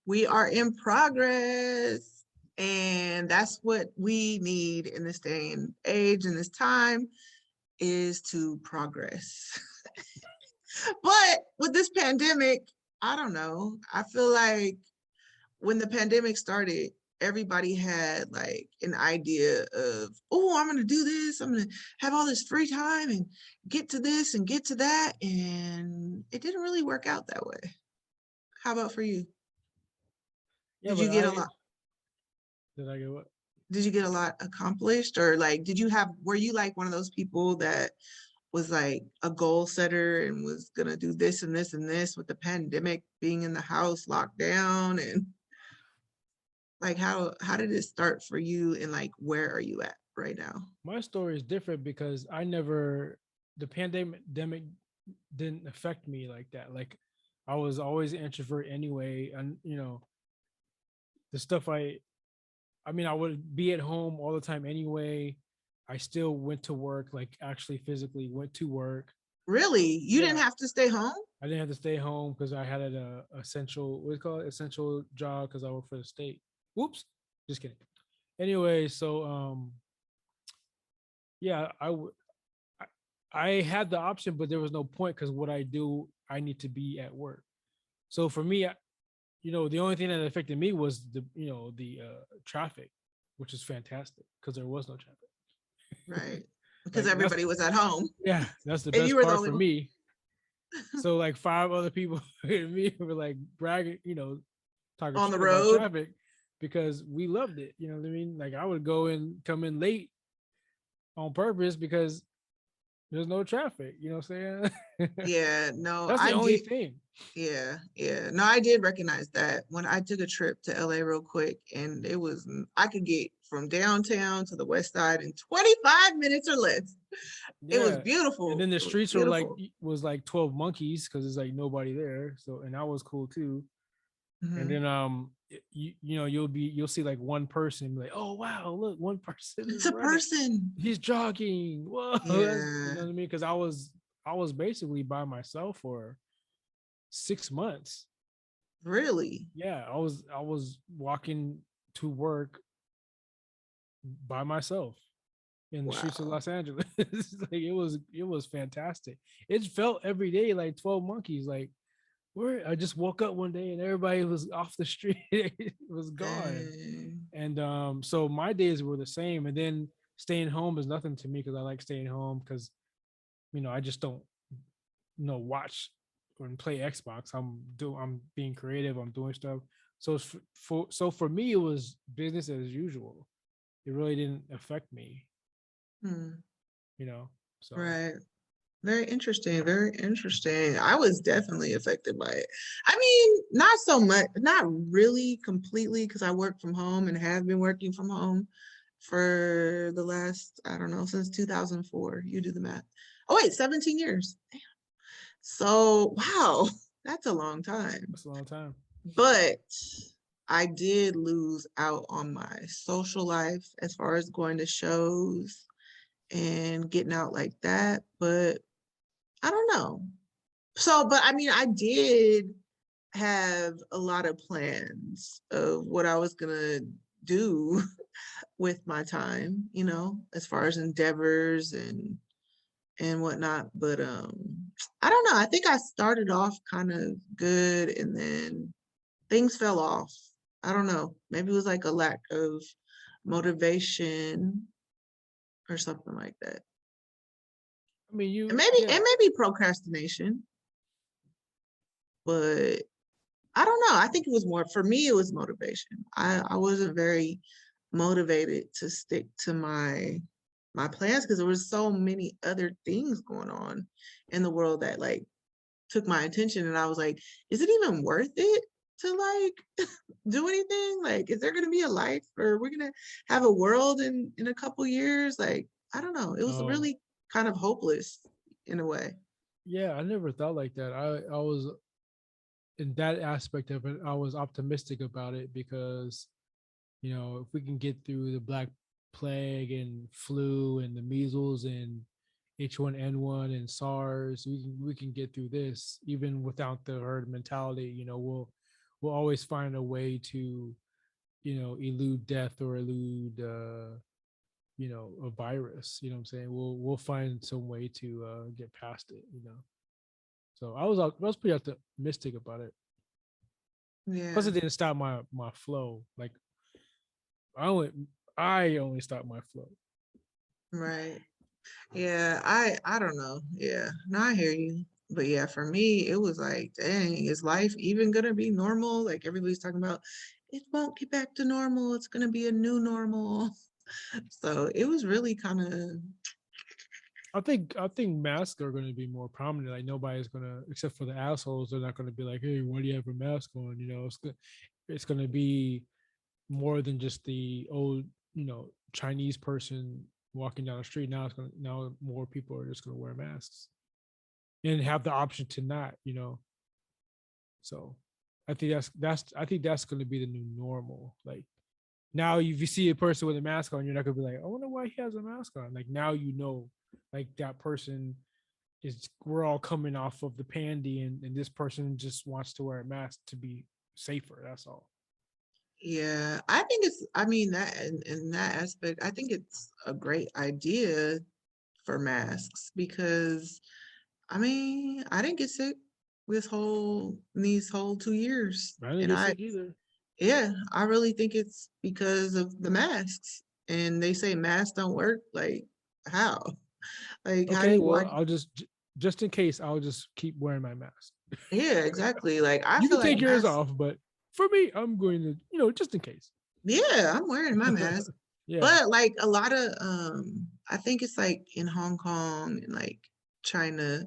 We are in progress. And that's what we need in this day and age, in this time, is to progress. But with this pandemic, I don't know. I feel like when the pandemic started, everybody had like an idea of, oh, I'm going to do this. I'm going to have all this free time and get to this and get to that. And it didn't really work out that way. How about for you? Yeah, Did but you get a lot? did I get what? Did you get a lot accomplished, or like, were you like one of those people that was like a goal setter and was gonna do this and this and this with the pandemic being in the house locked down, and like how did it start for you, and like where are you at right now? My story is different because the pandemic didn't affect me like that. Like I was always an introvert anyway. And, the stuff I mean, I would be at home all the time anyway. I still went to work, like actually physically went to work. Really? You didn't Yeah. have to stay home? I didn't have to stay home because I had an essential, what do you call it? Essential job because I work for the state. Whoops. Just kidding. Anyway, so yeah, I had the option, but there was no point because what I do, I need to be at work. So for me, the only thing that affected me was the traffic, which is fantastic because there was no traffic. Right. Because Like everybody was at home yeah, that's the and you best were the part only for one. me. So like five other people and me were like bragging, talking On the shit about road. traffic because we loved it. You know what I mean? Like I would go and come in late on purpose because there's no traffic. You know what I'm saying? Yeah, no, That's the I only did. thing. Yeah, yeah. No, I did recognize that when I took a trip to LA real quick, and I could get from downtown to the west side in 25 minutes or less. It was Yeah. And beautiful. then the It was streets were like beautiful. was like 12 monkeys because there's like nobody there. So and that was cool too. And Mhm. then you'll see like one person and be like, oh wow, look, one person It's is a running. person. He's jogging. Whoa, you Yeah, know what I mean? Because I was basically by myself for 6 months. really. Yeah, I was walking to work by myself in the streets of Wow. Los Angeles. Like it was fantastic. It felt every day like 12 monkeys. Like where I just woke up one day and everybody was off the street. It was gone. Dang. And so my days were the same. And then staying home is nothing to me because I like staying home because I just don't watch or play Xbox. I'm being creative. I'm doing stuff. So for me, it was business as usual. It really didn't affect me, Hmm. you know. So Right. Very interesting. Very interesting. I was definitely affected by it. I mean, not so much, not really completely, because I work from home and have been working from home for the last, I don't know, since 2004. You do the math. Oh, wait, 17 years. Damn. So, wow, that's a long time. that's a long time. But I did lose out on my social life as far as going to shows and getting out like that. But I don't know. So, but I mean, I did have a lot of plans of what I was gonna do with my time, as far as endeavors and whatnot. But I don't know. I think I started off kind of good and then things fell off. I don't know. Maybe it was like a lack of motivation or something like that. I mean, And you, maybe yeah, and maybe procrastination, but I don't know. I think it was more for me, it was motivation. I wasn't very motivated to stick to my plans because there was so many other things going on in the world that like took my attention, and I was like, is it even worth it to like do anything? Like, is there gonna be a life, or we're gonna have a world in a couple years? Like, I don't know. It was oh really kind of hopeless in a way. yeah, I never thought like that. I was in that aspect of it. I was optimistic about it because if we can get through the Black Plague and flu and the measles and H1N1 and SARS, we can get through this even without the herd mentality. we'll always find a way to, elude death or elude, a virus. You know what I'm saying? We'll find some way to get past it. So I was pretty optimistic about it. Plus, Yeah, it didn't stop my flow. Like I only stopped my flow. right. Yeah, I don't know. Yeah, no, I hear you. But yeah, for me, it was like, dang, is life even gonna be normal? Like everybody's talking about, it won't get back to normal. It's gonna be a new normal. So it was really kind of, I think masks are going to be more prominent. Like nobody's going to, except for the assholes, they're not going to be like, "Hey, why do you have a mask on?" It's going to be more than just the old, Chinese person walking down the street. Now more people are just going to wear masks and have the option to not. So I think that's going to be the new normal. Like now, if you see a person with a mask on, you're not going to be like, "I wonder why he has a mask on." Like now like that person is, we're all coming off of the pandy, and this person just wants to wear a mask to be safer. That's all. yeah, I think I mean, that in that aspect, I think it's a great idea for masks because I mean, I didn't get sick these whole 2 years. I didn't And get sick either. yeah, I really think it's because of the masks. And they say masks don't work. Like, how? Like, how do Okay, you, why? well, just in case, I'll just keep wearing my mask. Yeah, exactly. Like, I You feel can like take yours masks, off, but for me, I'm going to, just in case. yeah, I'm wearing my mask. Yeah, But like a lot of, I think it's like in Hong Kong and like China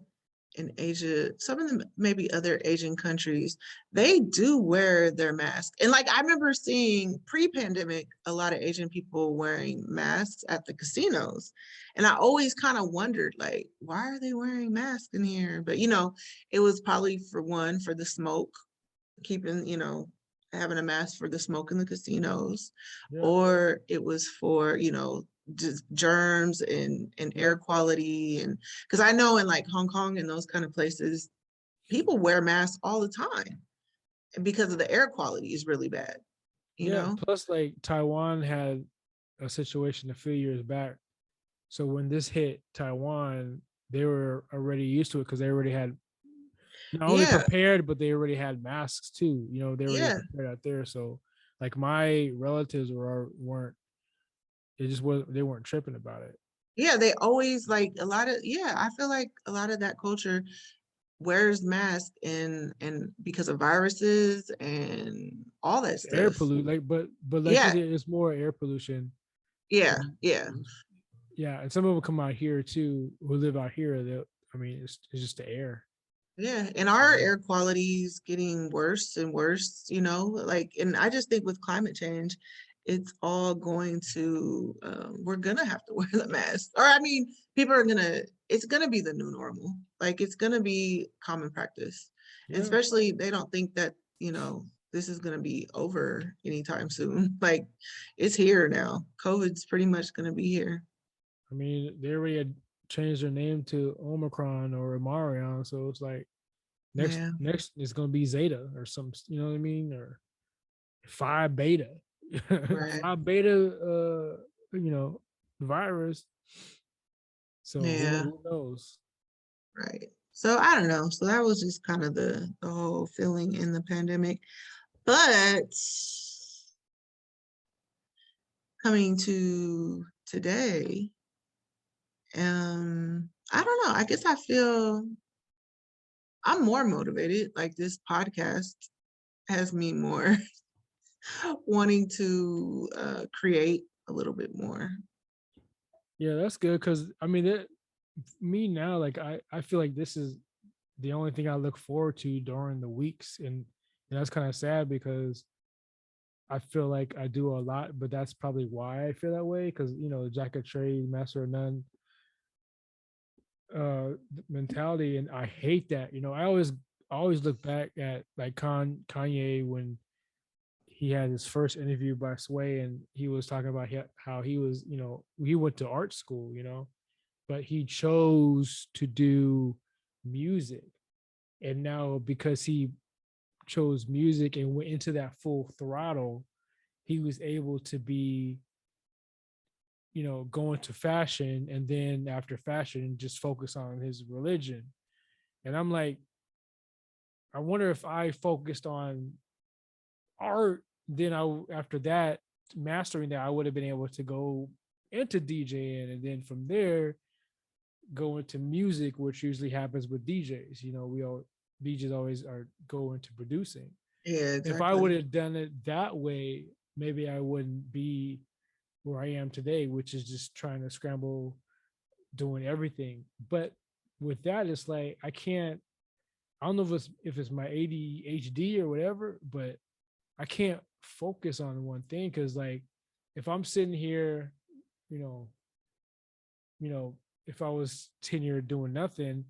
in Asia, some of them maybe other Asian countries, they do wear their mask. And like I remember seeing pre-pandemic a lot of Asian people wearing masks at the casinos. And I always kind of wondered like, why are they wearing masks in here? But it was probably for one, for the smoke, keeping, having a mask for the smoke in the casinos, yeah, or it was for, just germs and yeah, air quality. And because I know in like Hong Kong and those kind of places, people wear masks all the time and because of the air quality is really bad, you yeah. know? Plus, like Taiwan had a situation a few years back. So when this hit Taiwan, they were already used to it because they already had not only Yeah, prepared, but they already had masks too. They already yeah, prepared out there. So like my relatives weren't, it just was, they weren't tripping about it. yeah. They always like a lot of, yeah, I feel like a lot of that culture wears masks and because of viruses and all that It's air stuff. pollution, like, but like you Yeah, said, it's more air pollution. yeah, And yeah. yeah, and some of them come out here too, who live out here. I mean, it's just the air. Yeah, and It's the our air. air quality is getting worse and worse, like, and I just think with climate change, it's all going to, we're gonna have to wear the mask. Or I mean, it's gonna be the new normal. Like it's gonna be common practice. And Yeah, especially they don't think that, this is gonna be over anytime soon. Like it's here now. COVID's pretty much gonna be here. I mean, they already had changed their name to Omicron or Omarion, so it's like next Yeah, next is gonna be Zeta or some, you know what I mean, or Phi Beta, right. Phi Beta, virus. So Yeah. who knows? Right. So I don't know. So that was just kind of the whole feeling in the pandemic. But coming to today, I don't know. I guess I feel I'm more motivated. Like this podcast has me more wanting to create a little bit more. Yeah, that's good because I mean, me now, like I feel like this is the only thing I look forward to during the weeks, and that's kind of sad because I feel like I do a lot, but that's probably why I feel that way because jack of trade, master of none mentality, and I hate that. I always look back at like Kanye when he had his first interview by Sway, and he was talking about how he was, he went to art school, but he chose to do music, and now because he chose music and went into that full throttle, he was able to be, go into fashion, and then after fashion, just focus on his religion. And I'm like, I wonder if I focused on art, then after that, mastering that, I would have been able to go into DJing, and then from there go into music, which usually happens with DJs. DJs always are go into producing. Yeah, If I would exactly. have done it that way, maybe I wouldn't be where I am today, which is just trying to scramble, doing everything. But with that, it's like I can't. I don't know if it's my ADHD or whatever, but I can't focus on one thing, because like if I'm sitting here, you know, if I was sitting here doing nothing,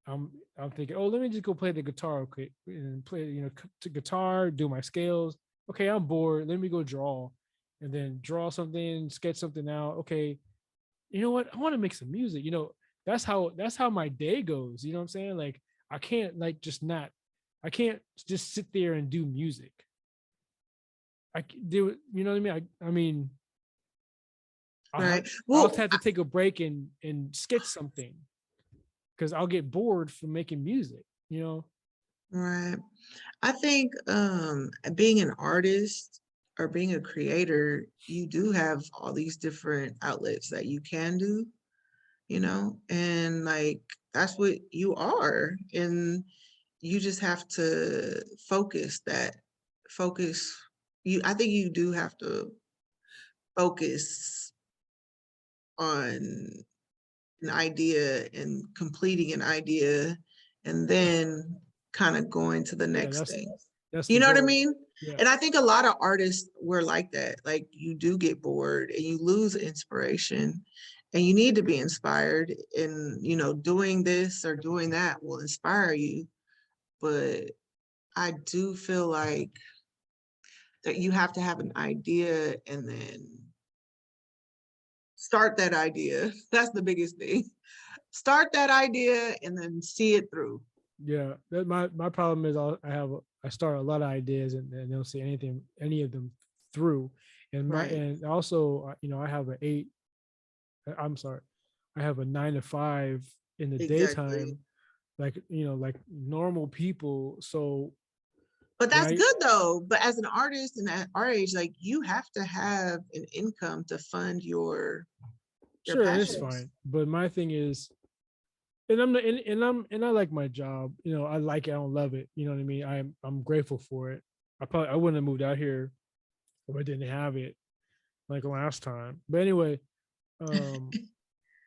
I'm thinking, oh, let me just go play the guitar, okay, and play, to guitar, do my scales. Okay, I'm bored. Let me go draw, and then draw something, sketch something out. Okay, you know what? I want to make some music. That's how my day goes. You know what I'm saying? Like I can't like just not. I can't just sit there and do music. I do. You know what I mean? I mean, Right. I'll Well, have to take a break and sketch something, because I'll get bored from making music. right. I think being an artist or being a creator, you do have all these different outlets that you can do, and like that's what you are. And you just have to focus. I think you do have to focus on an idea and completing an idea and then kind of going to the Yeah, next that's thing. that's the You know what I goal. mean? Yeah, And I think a lot of artists were like that. Like you do get bored and you lose inspiration and you need to be inspired. And, doing this or doing that will inspire you. But I do feel like that you have to have an idea and then start that idea. That's the biggest thing. Start that idea and then see it through. yeah. My problem is I start a lot of ideas, and don't see any of them through. Right. And also, I have I'm sorry, I have a 9 to 5 in the Exactly. daytime, like like normal people. So But when that's I good though. But as an artist and at our age, like you have to have an income to fund your sure, and it's passions. fine, but my thing is, and I like my job. I like it. I don't love it. You know what I mean? I'm grateful for it. I wouldn't have moved out here if I didn't have it like last time. But anyway, um,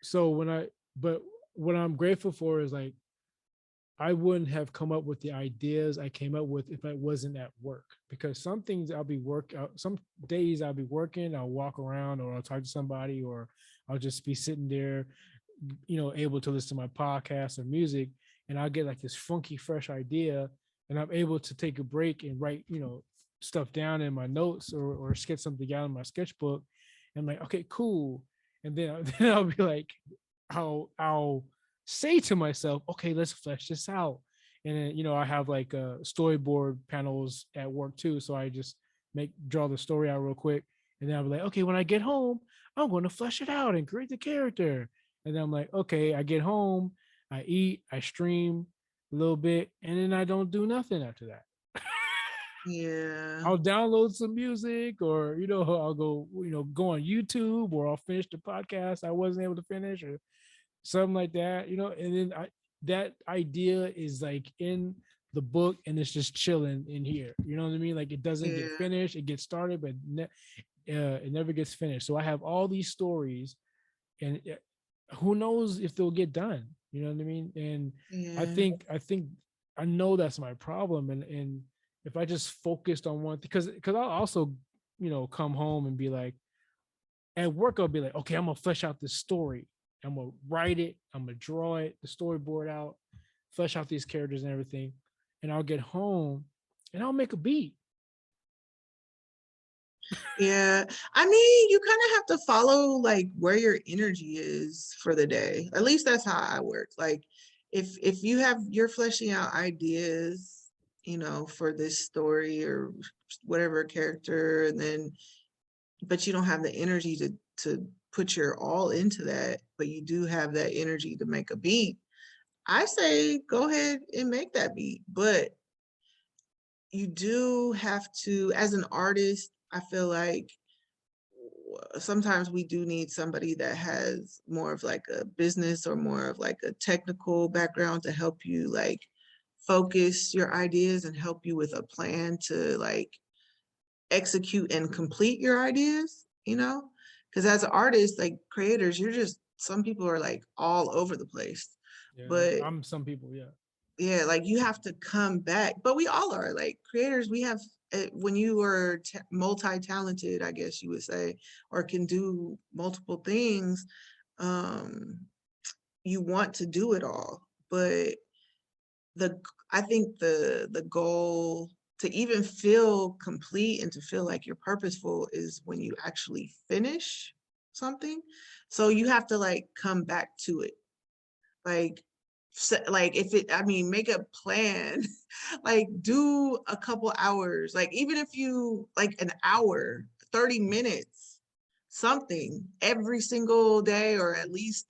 so but what I'm grateful for is like I wouldn't have come up with the ideas I came up with if I wasn't at work. Because some things some days I'll be working, I'll walk around, or I'll talk to somebody, or I'll just be sitting there, able to listen to my podcast or music, and I'll get like this funky, fresh idea, and I'm able to take a break and write, stuff down in my notes, or sketch something out in my sketchbook. And I'm like, okay, cool. And then, then I'll be like, I'll say to myself, okay, let's flesh this out. And then, I have like storyboard panels at work too. So I just draw the story out real quick. And then I'll be like, okay, when I get home, I'm going to flesh it out and create the character. And then I'm like, okay, I get home, I eat, I stream a little bit, and then I don't do nothing after that. Yeah. I'll download some music, or I'll go go on YouTube, or I'll finish the podcast I wasn't able to finish, or something like that. And then that idea is like in the book, and it's just chilling in here. You know what I mean? Like it doesn't get Yeah. finished. It gets started, but it never gets finished. So I have all these stories, and who knows if they'll get done. You know what I mean? And I Yeah. think I think I know that's my problem. And if I just focused on one, because I'll also come home and be like, at work I'll be like, okay, I'm gonna flesh out this story. I'm gonna write it. I'm gonna draw it, the storyboard out, flesh out these characters and everything. And I'll get home and I'll make a beat. Yeah. I mean, you kind of have to follow like where your energy is for the day. At least that's how I work. Like if you're fleshing out ideas, for this story or whatever character, and then but you don't have the energy to put your all into that, but you do have that energy to make a beat. I say go ahead and make that beat, but you do have to, as an artist, I feel like sometimes we do need somebody that has more of like a business or more of like a technical background to help you like focus your ideas and help you with a plan to like execute and complete your ideas, because as an artist, like creators, you're just, some people are like all over the place, Yeah, but I'm some people. Yeah. yeah, like you have to come back. But we all are like creators. We have, when you are multi-talented, I guess you would say, or can do multiple things, um, you want to do it all. But the I think the goal to even feel complete and to feel like you're purposeful is when you actually finish something. So you have to like come back to it. Like like if it, I mean, make a plan. Like do a couple hours, like even if you like an hour, 30 minutes, something every single day, or at least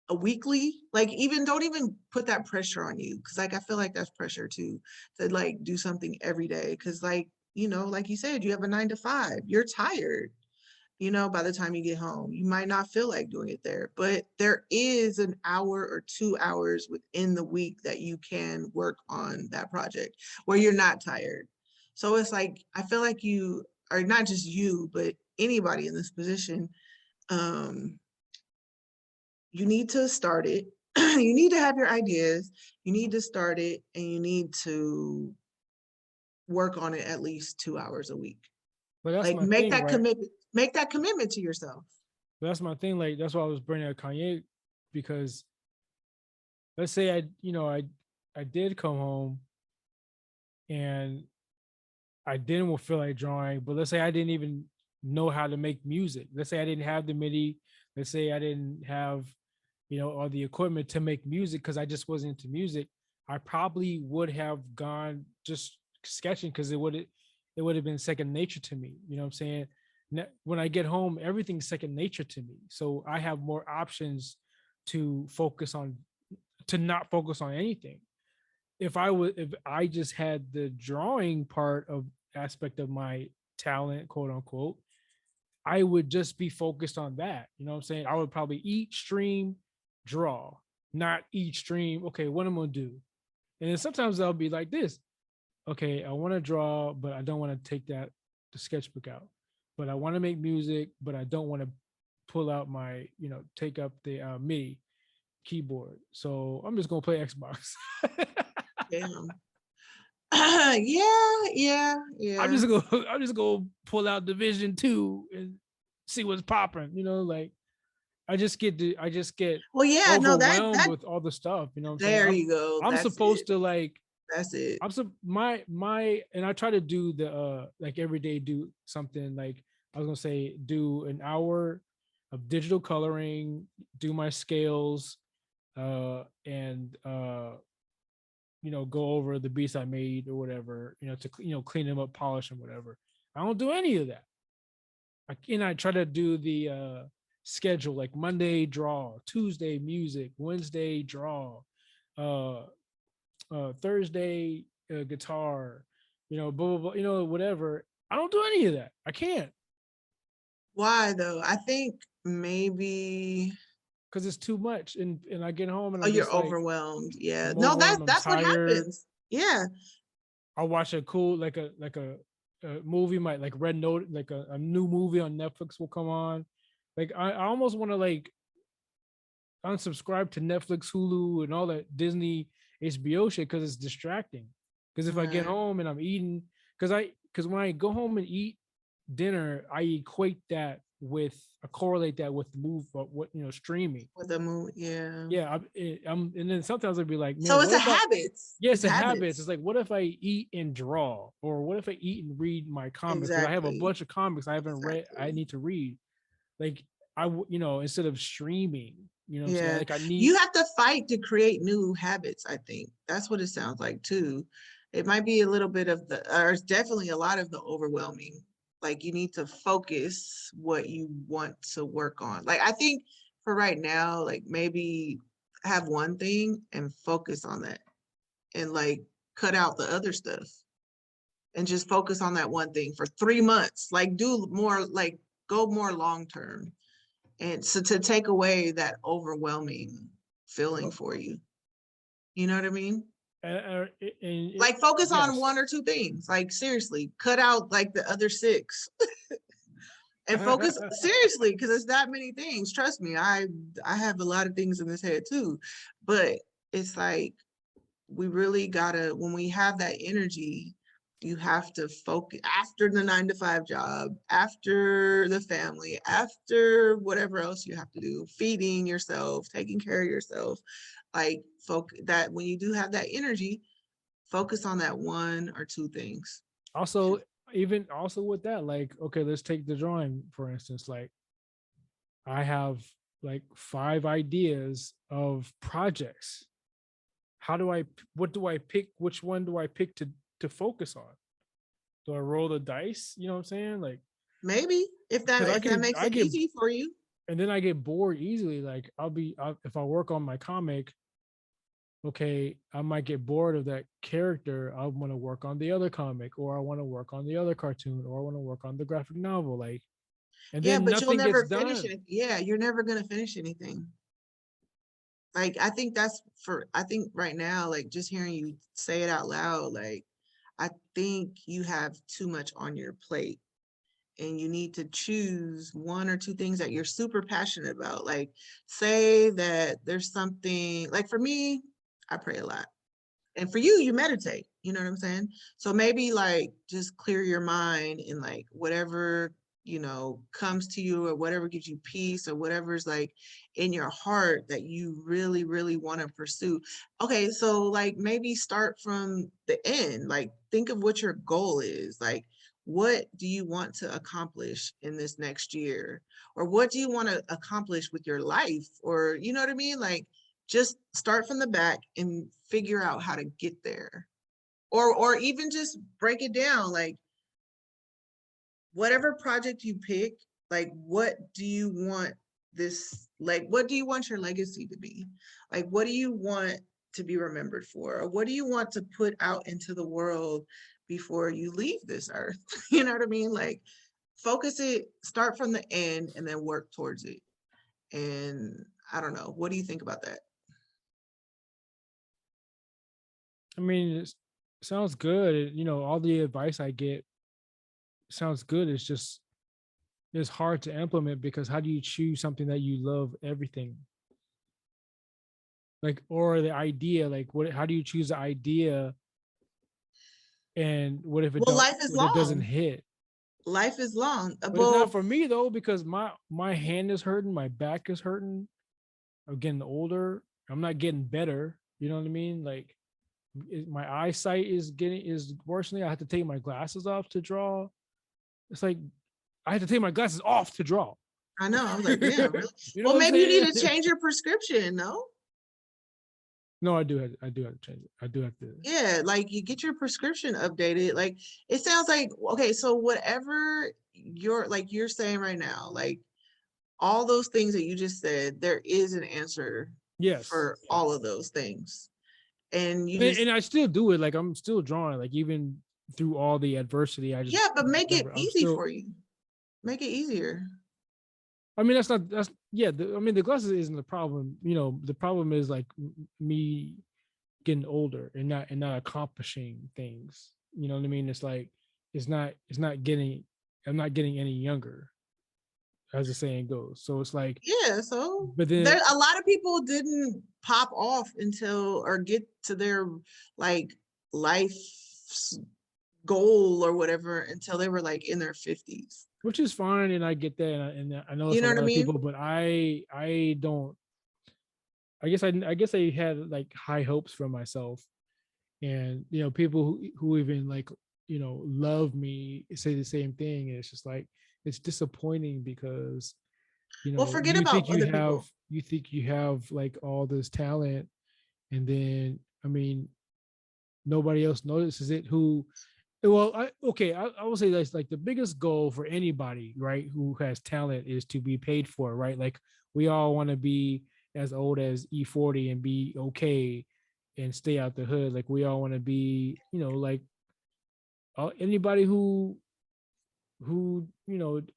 a weekly, like even don't even put that pressure on you, because like I feel like that's pressure too, to like do something every day, because like like you said, you have a 9 to 5, you're tired, by the time you get home. You might not feel like doing it there, but there is an hour or 2 hours within the week that you can work on that project where you're not tired. So it's like, I feel like you are, not just you, but anybody in this position, um, you need to start it. You need to have your ideas. You need to start it, and you need to work on it at least 2 hours a week. But that's Like my thing, right? make that commitment to yourself. But that's my thing. Like that's why I was bringing up Kanye, because let's say I did come home and I didn't feel like drawing, but let's say I didn't even know how to make music. Let's say I didn't have the MIDI. Let's say I didn't have, all the equipment to make music because I just wasn't into music. I probably would have gone just sketching because it would have been second nature to me. You know what I'm saying? When I get home, everything's second nature to me. So I have more options to focus on, to not focus on anything. If I just had the drawing part of aspect of my talent, quote unquote, I would just be focused on that. You know what I'm saying? I would probably eat, stream, draw, not eat, stream. Okay, what am I gonna do? And then sometimes I'll be like this. Okay, I want to draw, but I don't want to take the sketchbook out. But I want to make music, but I don't want to pull out my, take up the MIDI keyboard. So I'm just gonna play Xbox. Damn. Yeah. I'm just gonna pull out Division 2 and see what's popping. Like I just get Well, yeah, no, overwhelmed that with all the stuff. You know what I'm saying? there you go. I'm That's supposed it. to like That's it. my and I try to do the like every day do something like I was gonna say do an hour of digital coloring, do my scales, and go over the beats I made or whatever, to clean them up, polish them, whatever. I don't do any of that. I try to do the schedule like Monday draw, Tuesday music, Wednesday draw, uh, Thursday guitar, blah blah blah, whatever. I don't do any of that. I can't Why though? I think maybe, because it's too much, and I get home and oh, I'm you're just like overwhelmed. Yeah. I'm No, that's overwhelmed. I'm that's what tired. happens. Yeah. I watch a cool a movie, might like Red Note, like a new movie on Netflix will come on. Like I almost want to like unsubscribe to Netflix, Hulu, and all that Disney, HBO shit because it's distracting. Because if I get Right. home and I'm eating, because when I go home and eat dinner, I correlate that with the move, what streaming. With a movie, yeah. Yeah, and then sometimes I'd be like, So man, it's what a if I? habits. Yeah, It's it's a habit. It's habits. like, what if I eat and draw, or what if I eat and read my comics? Because I have a Exactly. bunch of comics I haven't read. I Exactly. need to read. Like instead of streaming, what I'm saying? Yeah. Like I need. You have to fight to create new habits, I think. That's what it sounds like too. It might be a little bit of or it's definitely a lot of the overwhelming. Like you need to focus what you want to work on. Like I think for right now, like maybe have one thing and focus on that and like cut out the other stuff and just focus on that one thing for 3 months. Like do more, like go more long term. And so to take away that overwhelming feeling for you. You know what I mean? And, Like focus on yes. one or two things. Like seriously, cut out like the other six and focus seriously because it's that many things. Trust me, I have a lot of things in this head too. But it's like we really gotta, when we have that energy, you have to focus after the 9 to 5 job, after the family, after whatever else you have to do, feeding yourself, taking care of yourself. Like that when you do have that energy, focus on that one or two things. Also, even also with that, like, okay, let's take the drawing for instance. Like, I have like 5 ideas of projects. How do I? What do I pick? Which one do I pick to focus on? Do I roll the dice? You know what I'm saying? Like, Maybe if because that makes I it get, easy for you. and then I get bored easily. Like, if I work on my comic, okay, I might get bored of that character. I want to work on the other comic, or I want to work on the other cartoon, or I want to work on the graphic novel. Like, and Yeah, then but you'll nothing gets never finish done. it. Yeah, you're never gonna finish anything. Like I think I think right now, like just hearing you say it out loud, like I think you have too much on your plate and you need to choose one or two things that you're super passionate about. Like say that there's something, like for me, I pray a lot. And for you, you meditate, you know what I'm saying? So maybe like just clear your mind and like whatever, comes to you or whatever gives you peace or whatever's like in your heart that you really, really want to pursue. Okay, so like maybe start from the end, like think of what your goal is. Like, what do you want to accomplish in this next year? Or what do you want to accomplish with your life? Or, you know what I mean? Like, just start from the back and figure out how to get there, or even just break it down, like whatever project you pick, like what do you want this, like what do you want your legacy to be, like what do you want to be remembered for, or what do you want to put out into the world before you leave this earth? You know what I mean? Like focus it, start from the end and then work towards it. And I don't know, what do you think about that? I mean, it sounds good. All the advice I get sounds good. It's hard to implement because how do you choose something that you love everything? Like, or the idea, like how do you choose the idea, and Well, life is what if it doesn't long. hit? Life is long. But it's not Well, for me though, because my hand is hurting, my back is hurting. I'm getting older. I'm not getting better. You know what I mean? Like my eyesight is worsening. I have to take my glasses off to draw. It's like I have to take my glasses off to draw. I know. I was like, damn, really? You know Well, what I'm maybe you saying? need to change your prescription, no? No, I do have to change it. I do have to. Yeah, like you get your prescription updated. Like it sounds like, okay, so whatever you're saying right now, like all those things that you just said, there is an answer Yes. for all of those things. And you And just, I still do it. Like I'm still drawing. Like even through all the adversity, I just yeah, but make it remember I'm easy still. for you. Make it easier. I mean, that's yeah. I mean, the glasses isn't the problem. The problem is like me getting older and not accomplishing things. You know what I mean? It's like it's not getting. I'm not getting any younger, as the saying goes. So it's like, Yeah, so but there then a lot of people didn't pop off until or get to their like life goal or whatever until they were like in their 50s. which is fine, and I get that, and I know it's You a know what I lot of mean? people, but I don't. I guess I had like high hopes for myself, and people who even like love me say the same thing, and it's just like it's disappointing because Well, forget you about think other people. you have like all this talent, and then I mean nobody else notices it. Who, well, I will say that's like the biggest goal for anybody, right, who has talent is to be paid for, right? Like we all want to be as old as E40 and be okay and stay out the hood. Like we all want to be, like anybody who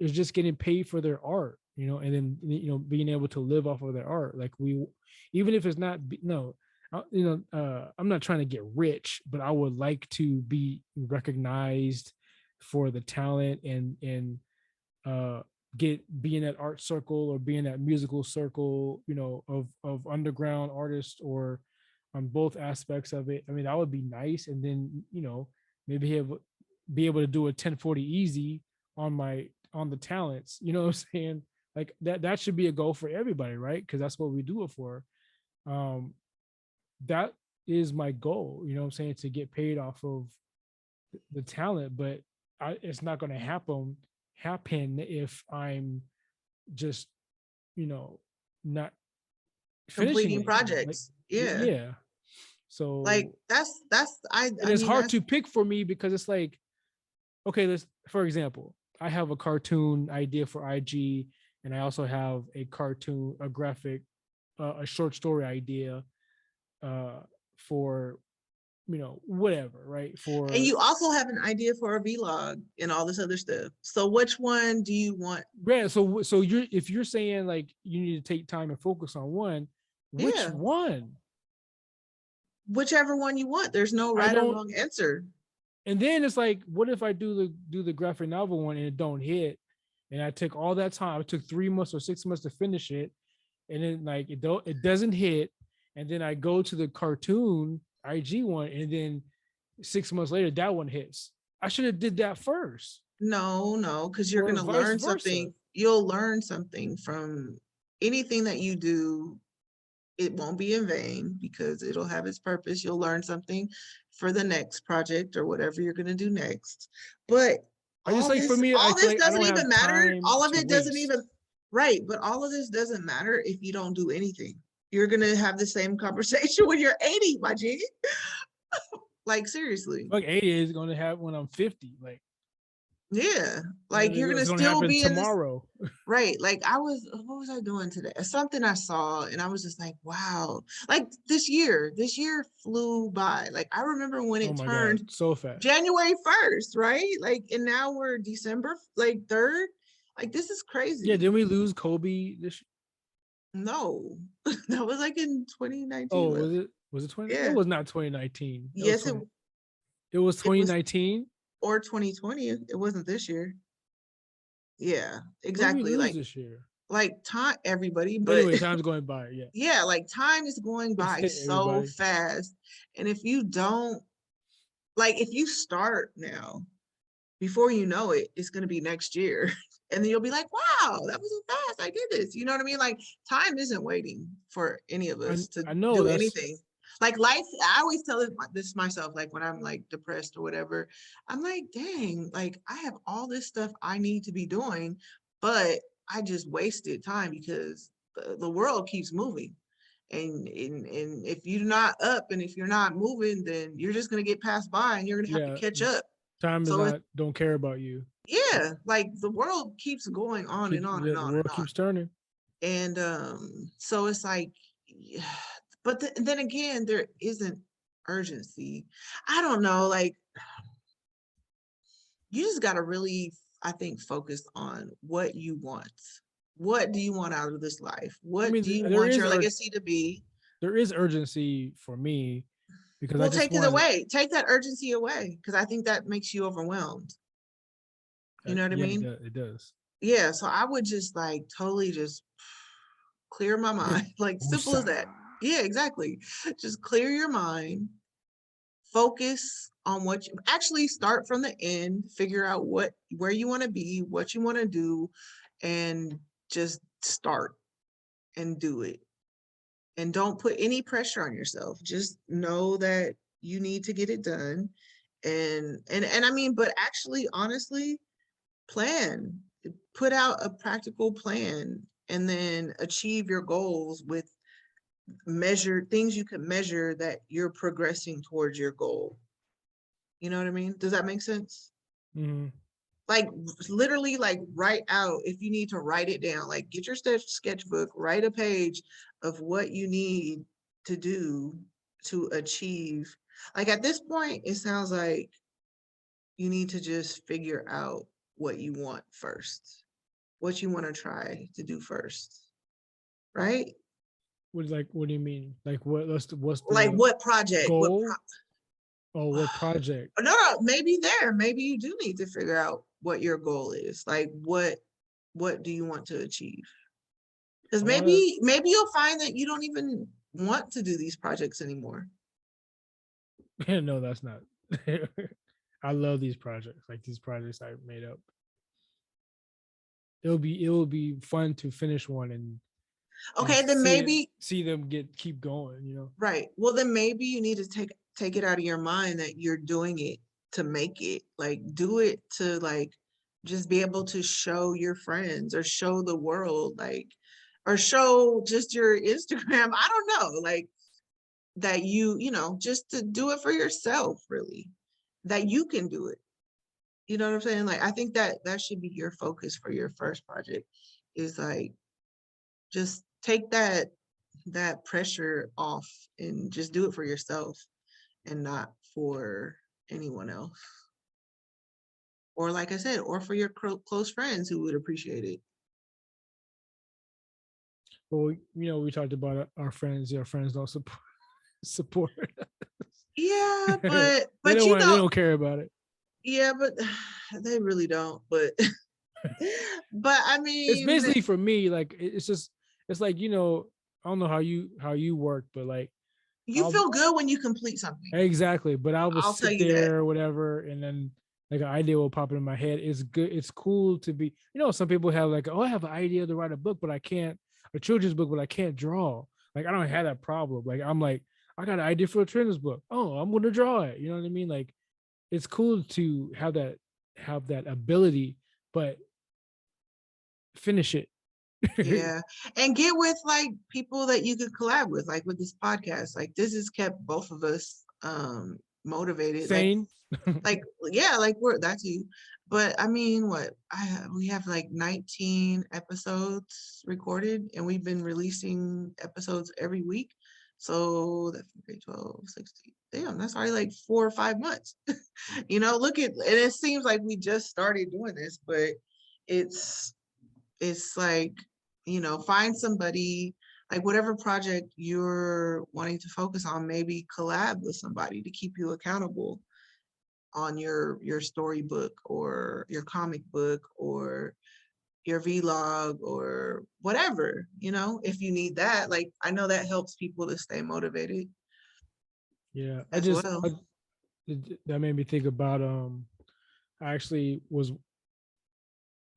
is just getting paid for their art, and then being able to live off of their art. Like we, even if it's not no, I'm not trying to get rich, but I would like to be recognized for the talent and uh be in that art circle or be in that musical circle, of underground artists, or on both aspects of it. I mean, that would be nice. And then, maybe be able to do a 1040 easy on the talents, you know what I'm saying? Like that should be a goal for everybody, right? Because that's what we do it for. um that is my goal, you know what I'm saying, to get paid off of the talent. But it's not going to happen if I'm just, not finishing Completing it, like, projects. Yeah. yeah. Like So, that's and I it's mean hard that's to pick for me because it's like, okay, let's, for example, I have a cartoon idea for IG, and I also have a graphic, a short story idea, uh, for, whatever, right? and For, you also have an idea for a vlog and all this other stuff. So which one do you want? yeah. So if you're saying like you need to take time and focus on one, which Yeah. one? Whichever one you want. There's no I right or don't. wrong answer. And then it's like, what if I do the graphic novel one and it don't hit, and I took all that time? It took 3 months or 6 months to finish it, and then like it doesn't hit, and then I go to the cartoon IG one, and then 6 months later that one hits. I should have did that first, No, because you're or gonna vice learn versa. something. You'll learn something from anything that you do. It won't be in vain because it'll have its purpose. You'll learn something for the next project or whatever you're gonna do next. But I just like, for me, I all feel this like I doesn't don't even have matter. time All of to it doesn't waste. even right, but all of this doesn't matter if you don't do anything. You're gonna have the same conversation when you're 80, my G. Like seriously. Like 80 is going to happen when I'm 50. Like, Yeah. Like you're gonna it's going to still happen be in this. tomorrow. Right. Like what was I doing today? Something I saw and I was just like, wow. Like this year flew by. Like I remember when Oh it my god, turned so fast. January 1st, right? Like, and now we're December like 3rd. Like this is Yeah, crazy. didn't we lose Kobe this? No, that was like in 2019. Oh, was it 20? It Yeah. was not 2019. It was Yes, 20. It was it was 2019. or 2020. It wasn't this year. Yeah, What did we exactly. lose this year? Like time, everybody, but Anyway, time's going by. Yeah. yeah, like time is going by so Everybody. fast. And if you don't, like, if you start now, before you know it, it's going to be next year. And then you'll be like, wow, that was so fast. I did this. You know what I mean? Like, time isn't waiting for any of I us to I know do that's. anything. Like, life, I always tell this myself, like, when I'm like depressed or whatever, I'm like, dang, like, I have all this stuff I need to be doing, but I just wasted time because the world keeps moving. And if you're not up and if you're not moving, then you're just going to get passed by and you're going to have to Yeah. catch up. Time is So it's not. Don't care about you. yeah, like the world keeps going on and on and The on and world on. keeps turning. And so it's like, but then again, there isn't urgency. I don't know, like you just got to really, I think, focus on what you want. What do you want out of this life? I What mean, do you want your legacy to be? there is urgency for me because I Well, just take it want. away. Take that urgency away because I think that makes you overwhelmed. You know what I Yeah, it mean? does. It does. Yeah. So I would just like totally just clear my mind. Like simple as Woosah. that. Yeah, exactly. Just clear your mind, focus on what you actually start from the end, figure out where you want to be, what you want to do, and just start and do it. And don't put any pressure on yourself. Just know that you need to get it done. And I mean, but actually, honestly, plan, put out a practical plan and then achieve your goals with measure things you can measure that you're progressing towards your goal. You know what I mean? Does that make sense? Mm-hmm. Like literally like write out, if you need to write it down, like get your sketchbook, write a page of what you need to do to achieve. Like at this point, it sounds like you need to just figure out what you want first, what you want to try to do first, right? What do you mean? Like what's Like the what project, goal or no, what project? no, maybe you do need to figure out what your goal is. Like what do you want to achieve? Because I want to. maybe you'll find that you don't even want to do these projects anymore. No, that's not. I love these projects. Like these projects I made up. It will be fun to finish one and Okay, then maybe see them keep going. right. Well, then maybe you need to take it out of your mind that you're doing it to make it. Like do it to like just be able to show your friends or show the world, like, or show just your Instagram. I don't know, like that you know, just to do it for yourself, really, that you can do it. You know what I'm saying? Like I think that that should be your focus for your first project, is like just take that pressure off and just do it for yourself and not for anyone else. Or like I said, or for your close friends who would appreciate it. Well, we talked about our friends. Our friends don't support. Yeah, They but don't you want. They know, don't care about it. yeah, but they really don't. But but I It's mean, basically for me. Like it's just. It's like I don't know how you work, but like you I'll feel good when you complete something. exactly. But I will I'll tell sit you that. there or whatever, and then like an idea will pop in my head. It's good. It's cool to be. Some people have like, oh, I have an idea to write a book, but I can't. A children's book, but I can't draw. Like I don't have that problem. Like I'm like, I got an idea for a children's book. Oh, I'm gonna draw it. You know what I mean? Like it's cool to have that ability, but finish it. Yeah. And get with like people that you could collab with, like with this podcast. Like this has kept both of us motivated. Sane. Like yeah, like we're that's you. But I mean, what we have like 19 episodes recorded and we've been releasing episodes every week. So that's okay, 12, 16. Damn, that's already like 4 or 5 months. Look at, and it seems like we just started doing this, but it's it's like, find somebody, like whatever project you're wanting to focus on, maybe collab with somebody to keep you accountable on your storybook or your comic book or your vlog or whatever, if you need that. Like I know that helps people to stay motivated Yeah, as well. that made me think about I actually was,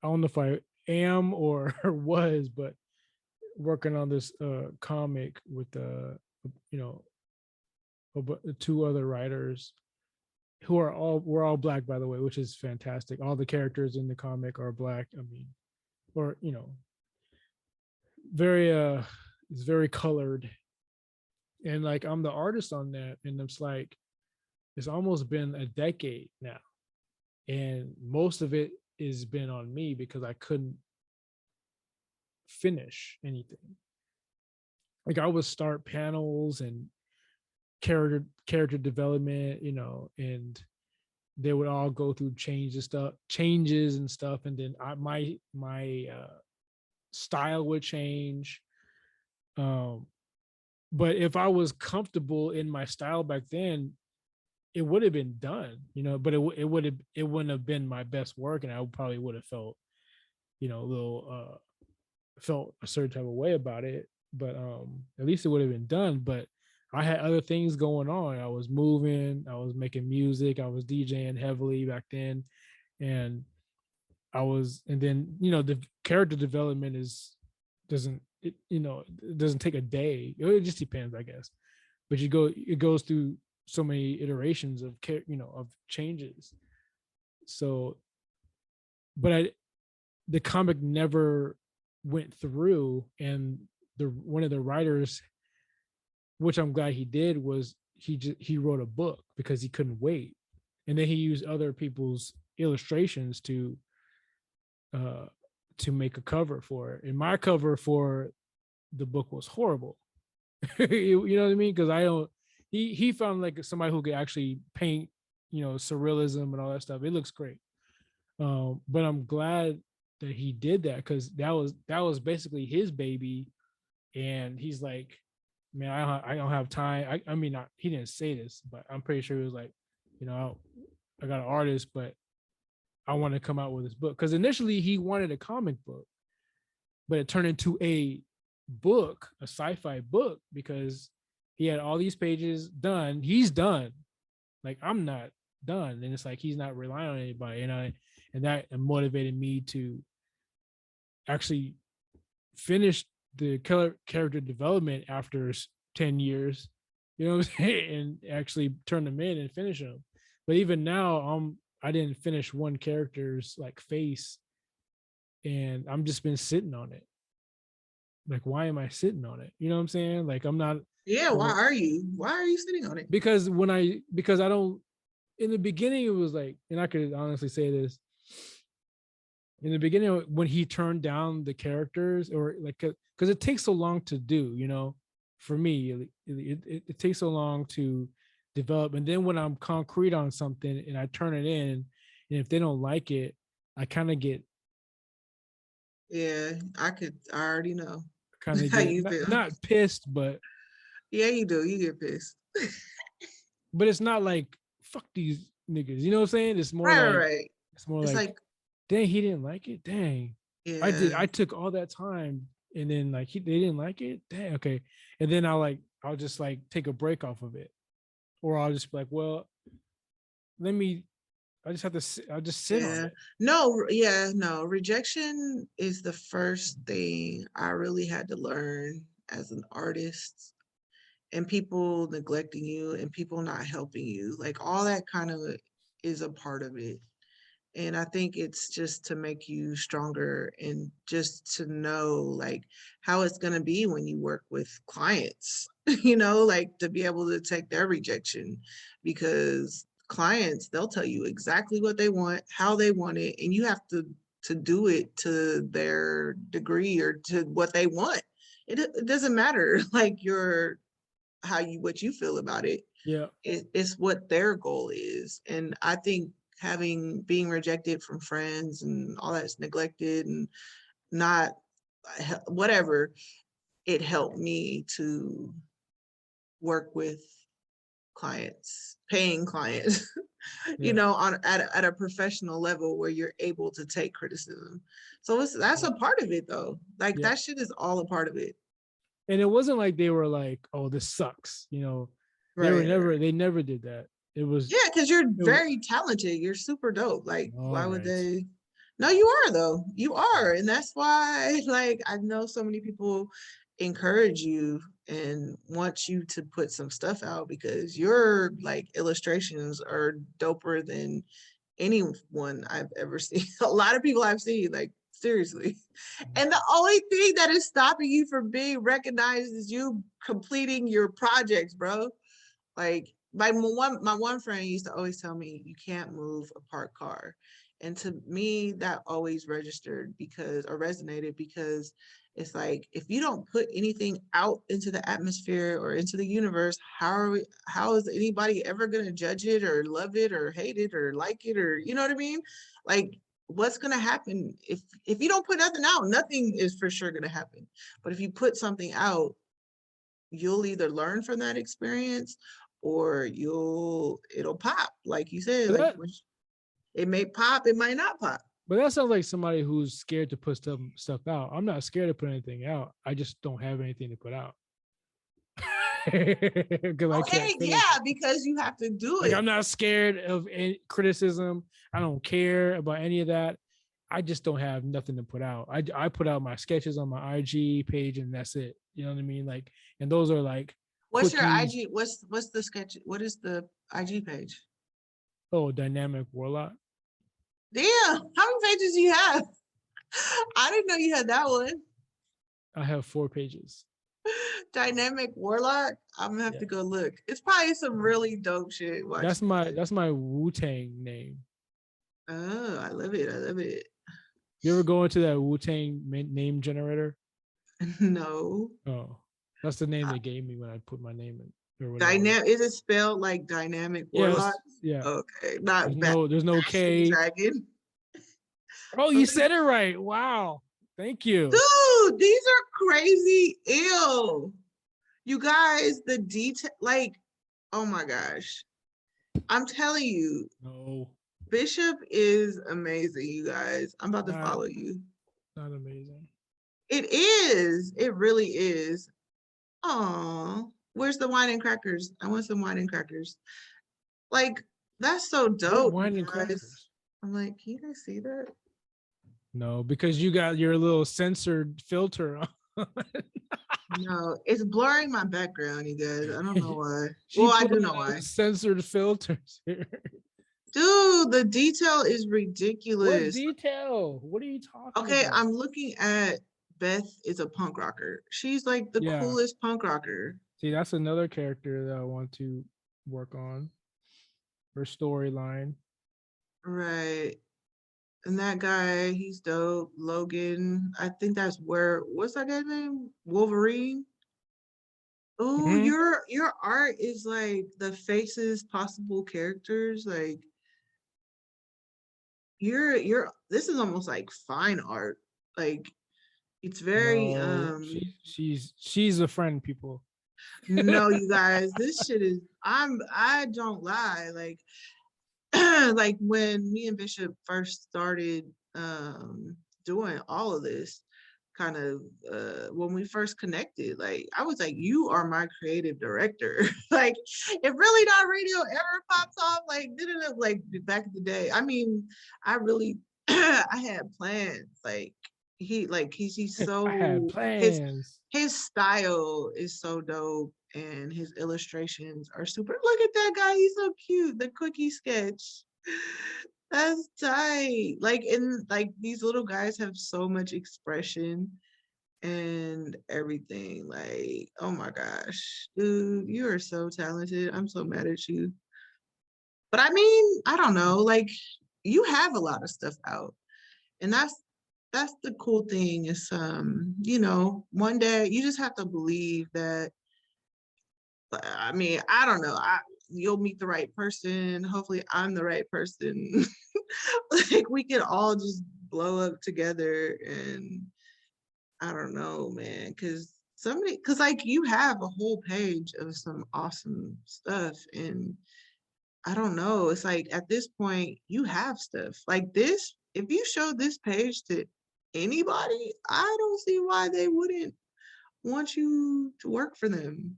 I don't know if I am or was, but working on this comic with you know two other writers who we're all black, by the way, which is fantastic. All the characters in the comic are black. I mean, or very it's very colored, and like I'm the artist on that, and it's like it's almost been a decade now, and most of it has been on me because I couldn't finish anything. Like I would start panels and character development, and they would all go through changes and stuff, and then my style would change. Um, but if I was comfortable in my style back then, it would have been done, But it wouldn't have been my best work, and I probably would have felt, a little felt a certain type of way about it. But at least it would have been done. But I had other things going on. I was moving, I was making music, I was DJing heavily back then, and and then the character development it doesn't take a day. It just depends, I guess. But it goes through so many iterations of changes. So, but the comic never went through, and one of the writers which I'm glad he did, was he wrote a book because he couldn't wait, and then he used other people's illustrations uh to make a cover for it. And my cover for the book was horrible. You know what I mean? Because I don't. He found like somebody who could actually paint, surrealism and all that stuff. It looks great. But I'm glad that he did that, because that was basically his baby, and he's like, man, I don't have time. I mean, he didn't say this, but I'm pretty sure he was like, I got an artist, but I want to come out with this book, because initially he wanted a comic book, but it turned into a book, a sci-fi book, because he had all these pages done. He's done. Like, I'm not done. And it's like he's not relying on anybody. And that motivated me to actually finish the character development after 10 years, you know what I'm saying? And actually turn them in and finish them. But even now, I didn't finish one character's like face, and I'm just been sitting on it. Like, why am I sitting on it? You know what I'm saying? Like, I'm not. Yeah, why are you sitting on it? Because I don't. In the beginning, it was like, and I could honestly say this. In the beginning, when he turned down the characters, or like, because it takes so long to do, for me, it takes so long to develop. And then when I'm concrete on something and I turn it in, and if they don't like it, I kind of get. Yeah, I already know Kind of how get you feel. not pissed, but yeah, you do. You get pissed. but it's not like fuck these niggas. You know what I'm saying? It's more Right. It's more it's like, dang, he didn't like it. Dang, yeah. I took all that time, and then like they didn't like it. Dang, okay. And then I'll just like take a break off of it, or I'll just be like, well, I just have to. I'll just sit on it. No. Rejection is the first thing I really had to learn as an artist, and people neglecting you and people not helping you. Like, all that kind of is a part of it. And I think it's just to make you stronger, and just to know like how it's going to be when you work with clients, like to be able to take their rejection, because clients, they'll tell you exactly what they want, how they want it, and you have to do it to their degree or to what they want. It doesn't matter like what you feel about it. Yeah. It's what their goal is. And I think being rejected from friends and all that's neglected and not whatever, it helped me to work with clients, paying clients, at a professional level where you're able to take criticism. So that's a part of it though. Like, that shit is all a part of it. And it wasn't like they were like, oh, this sucks. They never did that. It was, because you're very talented. You're super dope. Like, why would they? No, you are though. You are, and that's why. Like, I know so many people encourage you and want you to put some stuff out, because your like illustrations are doper than anyone I've ever seen. A lot of people I've seen, like, seriously. And the only thing that is stopping you from being recognized is you completing your projects, bro. Like, my one friend used to always tell me, you can't move a parked car. And to me, that always resonated, because it's like, if you don't put anything out into the atmosphere or into the universe, how is anybody ever going to judge it or love it or hate it or like it, or, you know what I mean? Like, what's going to happen if you don't put nothing out? Nothing is for sure going to happen. But if you put something out, you'll either learn from that experience, or it'll pop, like you said. Like, it may pop, it might not pop. But that sounds like somebody who's scared to put stuff out. I'm not scared to put anything out. I just don't have anything to put out. Okay, yeah, because you have to do it. I'm not scared of any criticism. I don't care about any of that. I just don't have nothing to put out. I put out my sketches on my IG page, and that's it. You know what I mean? Like, and those are like. What's your IG? What's the sketch? What is the IG page? Oh, Dynamic Warlock. Damn, how many pages do you have? I didn't know you had that one. I have 4 pages. Dynamic Warlock. I'm gonna have Yeah. to go look. It's probably some really dope shit. That's Watching my this. that's my Wu-Tang name. Oh, I love it. I love it. You ever go into that Wu-Tang name generator? No. Oh, that's the name they gave me when I put my name in or whatever. Dynamic. Is it spelled like Dynamic Warlock? Yes, yeah. Okay, not There's no Bashing K. Dragon. Oh, you said it right. Wow. Thank you. Dude, these are crazy. Ew. You guys, the detail, like, oh my gosh. I'm telling you, No, Bishop is amazing, you guys. I'm about to not follow you. not amazing. It is. It really is. Oh, where's the wine and crackers? I want some wine and crackers. Like, that's so What dope, you wine and guys. crackers? I'm like, can you guys see that? No, because you got your little censored filter on. No, it's blurring my background, you guys. I don't know why. She Well, I put do on know why. those censored filters here. Dude, the detail is What ridiculous. detail? What are you talking Okay, about? I'm looking at Beth is a punk rocker. She's like the Yeah. coolest punk rocker. See, that's another character that I want to work on. Her storyline. Right. And that guy, he's dope. Logan. I think that's what's that guy's name? Wolverine. Oh, Mhm. your art is like the faces, possible characters. Like you're this is almost like fine art. Like it's very No, she's a friend, people. no, you guys, this shit is I don't lie. Like like when me and Bishop first started doing all of this kind of when we first connected, like I was like, you are my creative director. Like if really not radio ever pops off, like didn't it like back in the day. I mean, I really I had plans. Like he's I had so plans. his style is so dope and his illustrations are super. Look at that guy, he's so cute. The cookie sketch. That's tight. Like and like these little guys have so much expression and everything. Like, oh my gosh, dude, you are so talented. I'm so mad at you. But I mean, I don't know, like you have a lot of stuff out. And that's the cool thing is one day you just have to believe that I mean, I don't know. You'll meet the right person. Hopefully I'm the right person. Like we can all just blow up together and I don't know, man, because like you have a whole page of some awesome stuff and I don't know. It's like at this point you have stuff like this. If you show this page to anybody, I don't see why they wouldn't want you to work for them.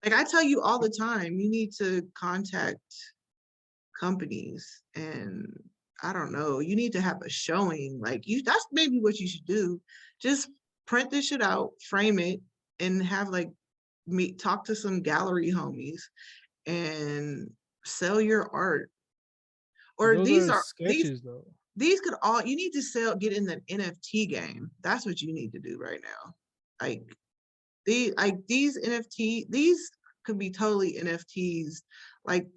Like I tell you all the time, you need to contact companies and I don't know, you need to have a showing. Like that's maybe what you should do. Just print this shit out, frame it, and have like meet talk to some gallery homies and sell your art. Or Those these are are sketches, though. these could all you need to get in the NFT game. That's what you need to do right now. Like these NFT, these could be totally NFTs. Like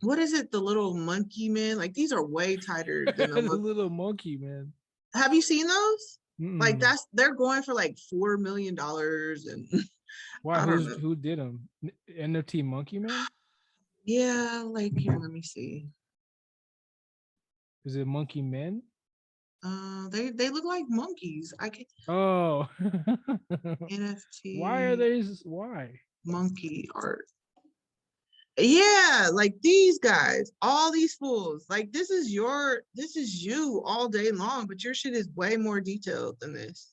what is it? The little monkey man. Like these are way tighter than The little monkey, man. Have you seen those? Like Mm-mm. they're going for like $4 million and Why? I don't know. Who did them? NFT Monkey Man? Yeah, like here, let me see. Is it Monkey Men? They look like monkeys. I can Oh, why are NFT they? Why? monkey art. Yeah, like these guys, all these fools. Like this is you all day long, but your shit is way more detailed than this.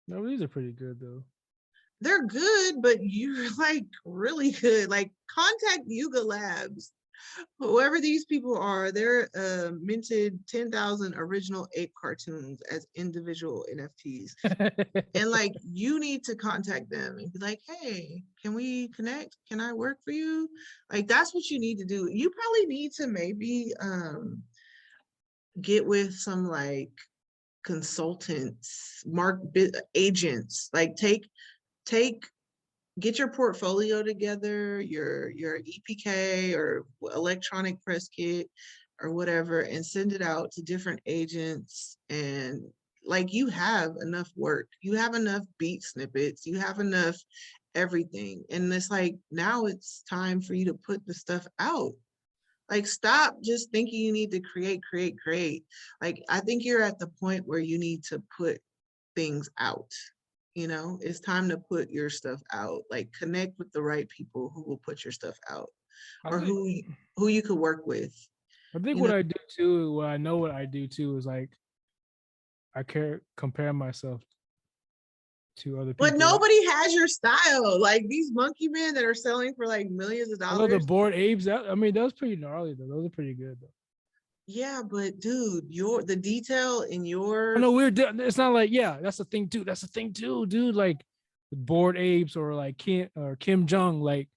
No, these are pretty good though. They're good, but you're like really good. Like contact Yuga Labs. Whoever these people are, they're minted 10,000 original ape cartoons as individual NFTs. And like you need to contact them and be like, hey, can we connect? Can I work for you? Like that's what you need to do. You probably need to maybe get with some like consultants, agents. Like take get your portfolio together, your EPK or electronic press kit or whatever, and send it out to different agents. And like, you have enough work, you have enough beat snippets, you have enough everything. And it's like, now it's time for you to put the stuff out. Like, stop just thinking you need to create. Like, I think you're at the point where you need to put things out. It's time to put your stuff out. Like, connect with the right people who will put your stuff out, or who you could work with. I think what I do too, what I know what I do too, is like I compare myself to other people. But nobody has your style. Like, these monkey men that are selling for like millions of dollars. The Bored Apes, that was pretty gnarly though. Those are pretty good though. Yeah, but dude, the detail in your... No, it's not like, yeah, that's the thing too, dude. Like Bored Apes or like Kim Jong, like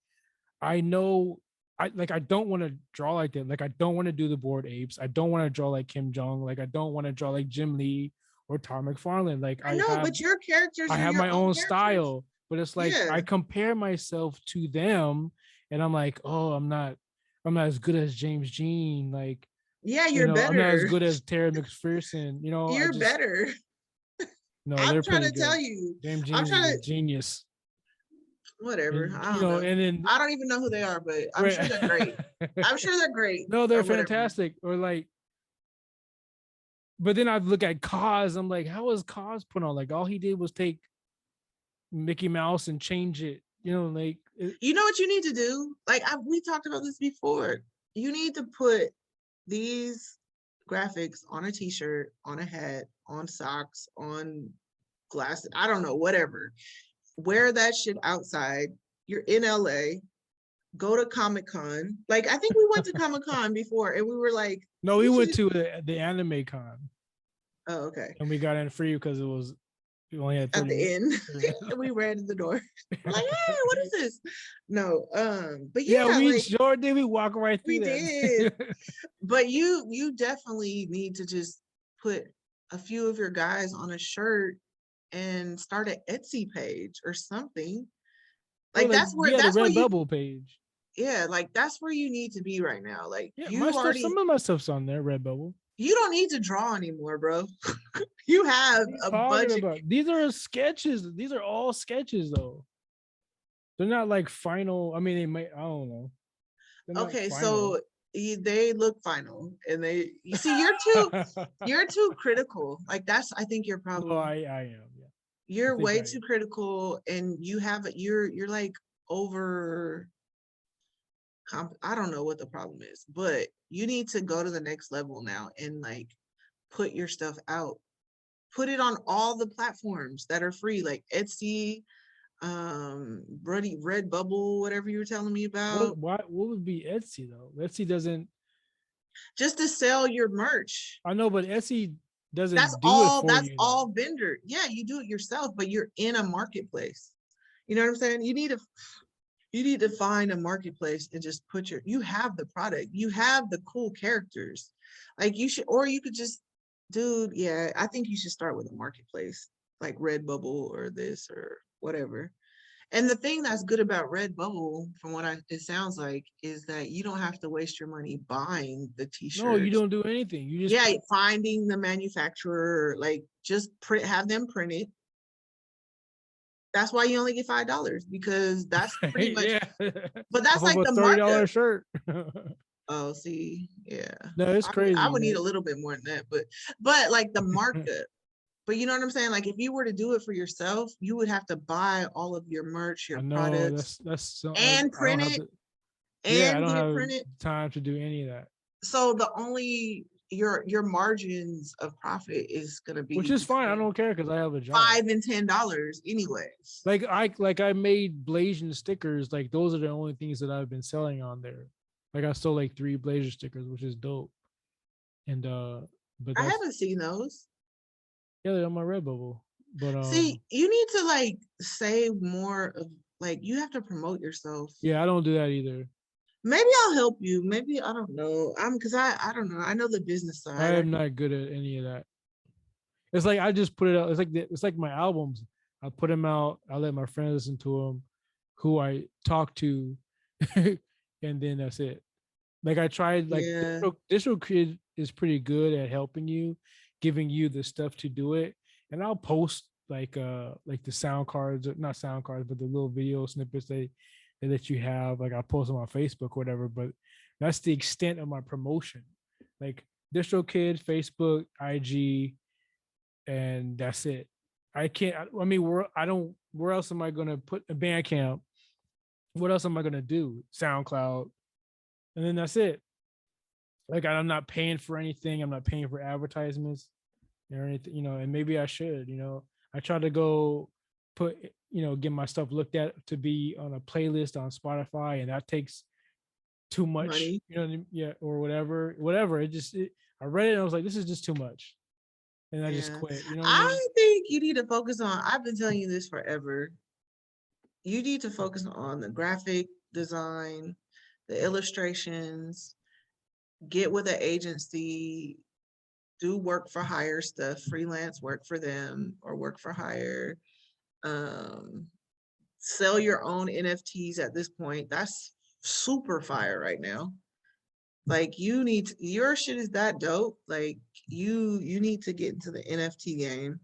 I know I don't want to draw like that. Like, I don't want to do the Bored Apes. I don't want to draw like Kim Jong. Like, I don't want to draw like Jim Lee or Todd McFarlane. Like, I know, but your characters, I have my own style, but it's like, yeah. I compare myself to them and I'm like, oh, I'm not as good as James Jean. Like, yeah, you're better. I'm not as good as Terry McPherson. You're better. No, I'm trying to tell you. James Jean is a genius. Whatever. And, I don't know. And then I don't even know who they are, but I'm sure they're great. I'm sure they're great. No, they're fantastic. Or like, but then I look at Kaz. I'm like, how was Kaz put on? Like, all he did was take Mickey Mouse and change it. Like, you know what you need to do? Like, we talked about this before. You need to put these graphics on a t-shirt, on a hat, on socks, on glasses, I don't know, whatever. Wear that shit outside. You're in LA. Go to Comic-Con. Like, I think we went to Comic-Con before and we were like... No, we went to the Anime Con. Oh, okay. And we got in free because we only had 30 at the end. We ran to the door. We're like, hey, what is this? No, but yeah, we sure did. We walk right through. We did. But you definitely need to just put a few of your guys on a shirt and start an Etsy page or something. Like, that's where the Redbubble page. Yeah, like, that's where you need to be right now. Like, some of my stuff's on there, Redbubble. You don't need to draw anymore, bro. You have a budget. These are sketches. These are all sketches, though. They're not like final. I mean, they might. I don't know. Okay, so they look final, and you see, you're too critical. Like, that's, I think, your problem. Well, I am. Yeah. You're way too critical, and you're like over. I don't know what the problem is, but you need to go to the next level now and like put your stuff out. Put it on all the platforms that are free, like Etsy, Redbubble, whatever you were telling me about. What would be Etsy though? Etsy doesn't. Just to sell your merch. I know, but Etsy doesn't. That's all vendor. Yeah, you do it yourself, but you're in a marketplace. You know what I'm saying? You need to find a marketplace and just you have the product, you have the cool characters. Like, you could just, dude, yeah, I think you should start with a marketplace like Redbubble or this or whatever. And the thing that's good about Redbubble, from what it sounds like, is that you don't have to waste your money buying the t-shirts. No, you don't do anything. You just finding the manufacturer, like, just have them print it. That's why you only get $5, because that's pretty much. Yeah. But that's like the $30 shirt. Oh, see, yeah. No, it's crazy. I would need a little bit more than that, but like the markup. But you know what I'm saying? Like, if you were to do it for yourself, you would have to buy all of your merch, your products, that's so, and print it. I don't have time to do any of that. So the only your margins of profit is gonna be, which is fine. I don't care because I have a job. $5 and $10 anyways. Like I made Blasian stickers. Like, those are the only things that I've been selling on there. Like, I sold like 3 Blazer stickers, which is dope. And but I haven't seen those. Yeah, they're on my Redbubble. But see, you need to like say more of, like, you have to promote yourself. Yeah, I don't do that either. Maybe I'll help you. Maybe, I don't know. Because I don't know. I know the business side. I am not good at any of that. It's like I just put it out. It's like my albums. I put them out. I let my friends listen to them, who I talk to, and then that's it. Like I tried. Like Yeah, DistroKid is pretty good at helping you, giving you the stuff to do it. And I'll post like the sound cards, not sound cards, but the little video snippets that you have. Like I'll post them on Facebook, or whatever. But that's the extent of my promotion. Like DistroKid, Facebook, IG, and that's it. I can't. I mean, I don't. Where else am I gonna put a Bandcamp? What else am I gonna do? SoundCloud, and then that's it. Like I'm not paying for anything. I'm not paying for advertisements or anything. And maybe I should. I try to go put get my stuff looked at to be on a playlist on Spotify, and that takes too much. money. Yeah, or whatever. I read it and I was like, this is just too much, and I just Yeah. quit. You know what I mean? I think you need to focus on, I've been telling you this forever. You need to focus on the graphic design, the illustrations, get with an agency, do work for hire stuff, freelance work for them or work for hire. Um, Sell your own NFTs at this point. That's super fire right now. Like your shit is that dope. Like you need to get into the NFT game.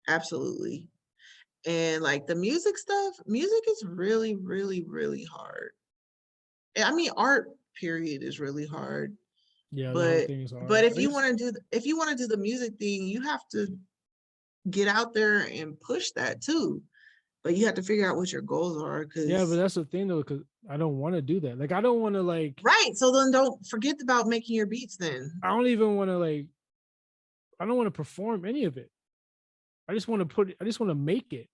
Absolutely. And like the music stuff, music is really, really, really hard. I mean, art period is really hard. Yeah, the whole But thing is but hard. if you want to do if you want to do the music thing, you have to get out there and push that too. But you have to figure out what your goals are, Yeah, but because that's the thing though, because I don't want to do that. Like I don't want to like. right. So then don't forget about making your beats then. I don't even want to like. I don't want to perform any of it. I just want to put. I just want to make it.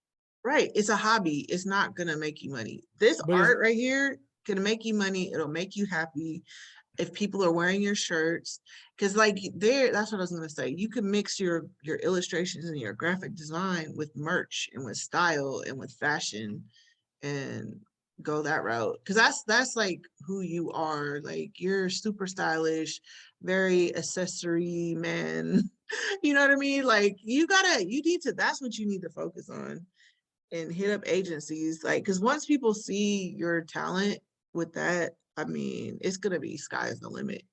Right. It's a hobby. It's not gonna make you money. This But it's art right here can make you money. It'll make you happy if people are wearing your shirts. Because like that's what I was gonna say. You can mix your illustrations and your graphic design with merch and with style and with fashion and go that route. Because that's like who you are. Like you're super stylish, very accessory man. You know what I mean? Like you need to, that's what you need to focus on and hit up agencies. Like, because once people see your talent with that, I mean, it's gonna be sky's the limit.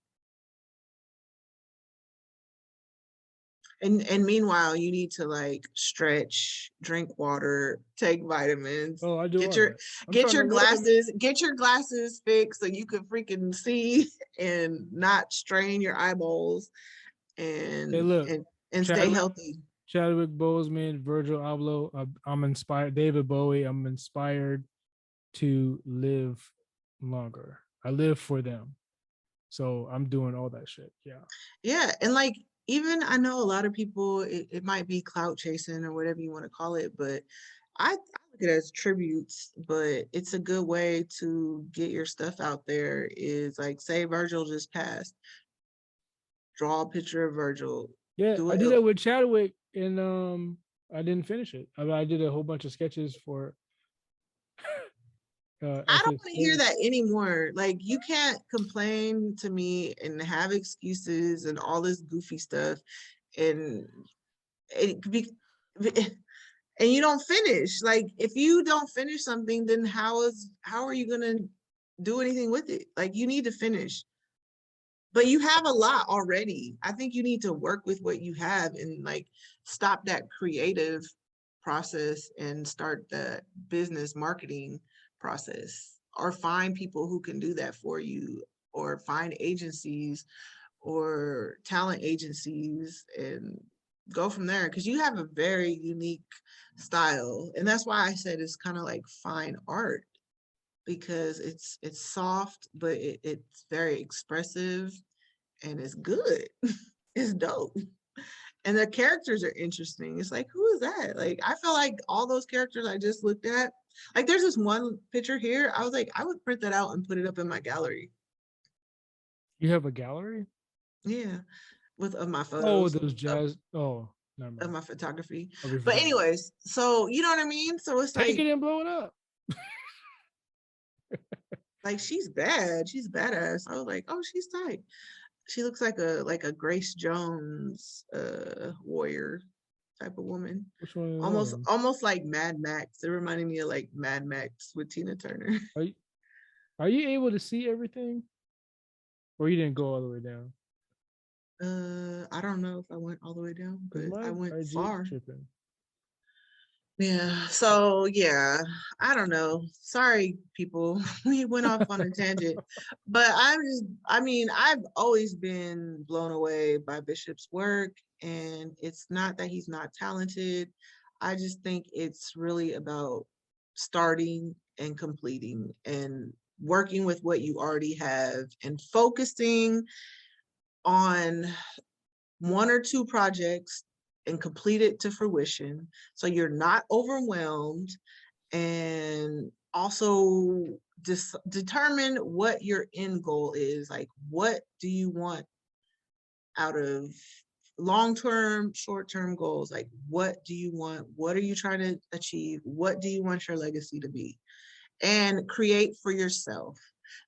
And meanwhile, you need to like stretch, drink water, take vitamins, oh, I do get all your that. I'm trying to learn. get your glasses fixed so you can freaking see and not strain your eyeballs Hey, and look, and and stay Chadwick healthy. Chadwick Boseman, Virgil Abloh. I'm inspired. David Bowie. I'm inspired to live longer. I live for them, so I'm doing all that shit. Yeah. Yeah, and like even I know a lot of people, it might be clout chasing or whatever you want to call it, but I look at it as tributes, but it's a good way to get your stuff out there. Is like, say Virgil just passed, draw a picture of Virgil, Yeah, do I it. did that with Chadwick, and I didn't finish it. I did a whole bunch of sketches for I at don't his want to hear place. that anymore. Like you can't complain to me and have excuses and all this goofy stuff, and it could be. And you don't finish. Like if you don't finish something, then how are you gonna do anything with it? Like you need to finish. But you have a lot already. I think you need to work with what you have and like stop that creative process and start the business marketing process, or find people who can do that for you, or find agencies or talent agencies and go from there, because you have a very unique style. And that's why I said it's kind of like fine art, because it's soft, but it's very expressive and it's good. It's dope. And the characters are interesting. It's like, who is that? Like, I feel like all those characters I just looked at, like, there's this one picture here. I was like, I would print that out and put it up in my gallery. You have a gallery? Yeah, with of my Oh, photos those jazz. Oh, never of mind. my photography. Of your But photography. anyways, so you know what I mean? So it's Take it and blow it up. like she's bad. She's badass. I was like, oh, she's tight. She looks like a Grace Jones warrior type of woman. Which one of Almost them? almost like Mad Max. It reminded me of like Mad Max with Tina Turner. Are you, are you able to see everything, or you didn't go all the way down? I don't know if I went all the way down, Because but I my went IG is far. tripping. Yeah. So yeah, I don't know. Sorry, people. We went off on a tangent. But I mean, I've always been blown away by Bishop's work. And it's not that he's not talented. I just think it's really about starting and completing and working with what you already have and focusing on one or two projects and complete it to fruition so you're not overwhelmed, and also determine what your end goal is. Like, what do you want out of long-term, short-term goals? Like, what do you want? What are you trying to achieve? What do you want your legacy to be? And create for yourself.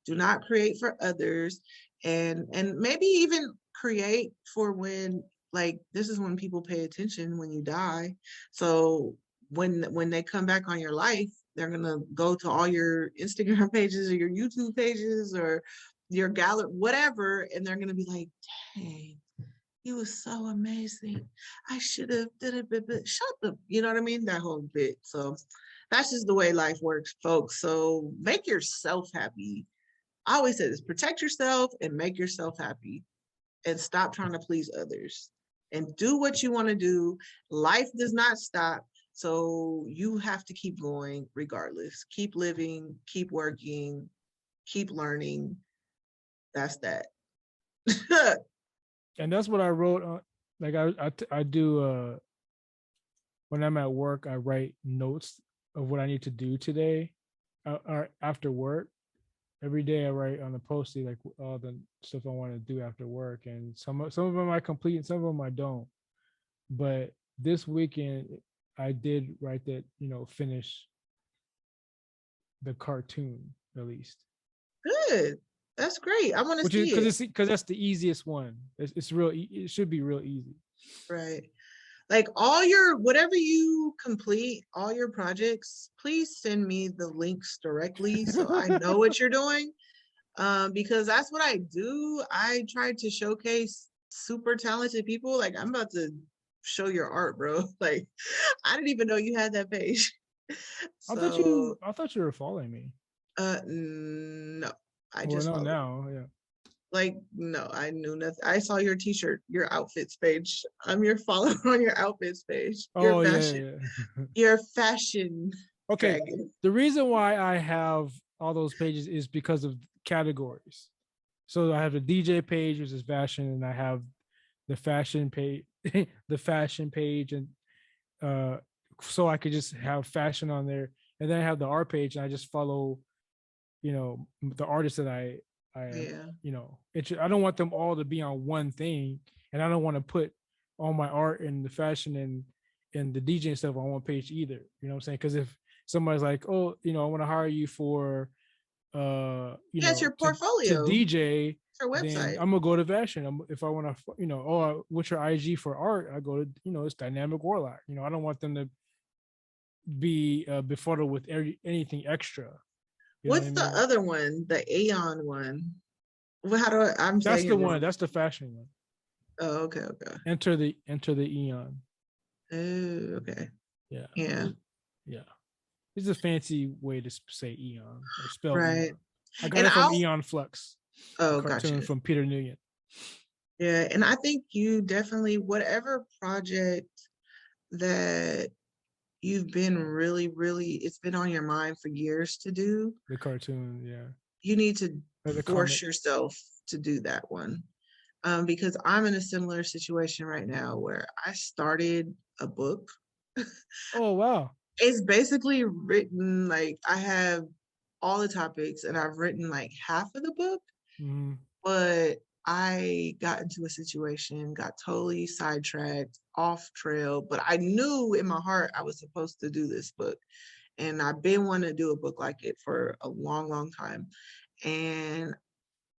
Do not create for others. And maybe even create for when, like, this is when people pay attention, when you die. So when they come back on your life, they're gonna go to all your Instagram pages or your YouTube pages or your gallery, whatever, and they're gonna be like, dang, he was so amazing. I should have did it, but shut the, you know what I mean? That whole bit. So that's just the way life works, folks. So make yourself happy. I always say this: protect yourself and make yourself happy, and stop trying to please others, and do what you want to do. Life does not stop. So you have to keep going regardless. Keep living, keep working, keep learning. That's that. And that's what I wrote on. Like I do. When I'm at work, I write notes of what I need to do today, or after work. Every day I write on the post-it like all the stuff I want to do after work, and some of them I complete and some of them I don't. But this weekend I did write that, finish the cartoon at least, Good. That's great. I want to which is see it. because that's the easiest one. It's real. It should be real easy. Right. Like, all your, whatever you complete, all your projects, please send me the links directly so I know what you're doing. Because that's what I do. I try to showcase super talented people. Like, I'm about to show your art, bro. Like, I didn't even know you had that page. So, I thought you were following me. no, I Well, just no, followed. now, yeah. Like, no, I knew nothing. I saw your t-shirt, your outfits page. I'm your follower on your outfits page. Oh yeah. Your fashion Okay. dragon. The reason why I have all those pages is because of categories. So I have the DJ page, which is fashion, and I have the fashion page, the fashion page, and uh, so I could just have fashion on there, and then I have the art page, and I just follow, the artists that I am, Yeah. I don't want them all to be on one thing, and I don't want to put all my art and the fashion and the DJ and stuff on one page either. You know what I'm saying? Because if somebody's like, oh, I want to hire you for Yeah, it's your to portfolio. DJ, It's your then website. I'm gonna go to fashion. If I want to, what's your IG for art? I go to, it's Dynamic Warlock. I don't want them to be befuddled with anything extra. You know what What's I the mean? other one? The Aeon one. Well, how do I'm That's saying the it one. wrong. That's the fashion one. Oh, okay, okay. Enter the Eon. Oh, okay. Yeah, Yeah. yeah. It's a fancy way to say Eon or spell Right. Eon. I got And it from I'll Eon Flux, the oh, gotcha. cartoon from Peter Nguyen. Yeah, and I think you definitely, whatever project that you've been really, really, it's been on your mind for years to do, The cartoon, yeah, you need to or the force comic. yourself to do that one. Because I'm in a similar situation right now where I started a book. Oh wow. It's basically written, like, I have all the topics and I've written like half of the book, Mm-hmm. but I got into a situation, got totally sidetracked, off trail, but I knew in my heart I was supposed to do this book. And I've been wanting to do a book like it for a long, long time. And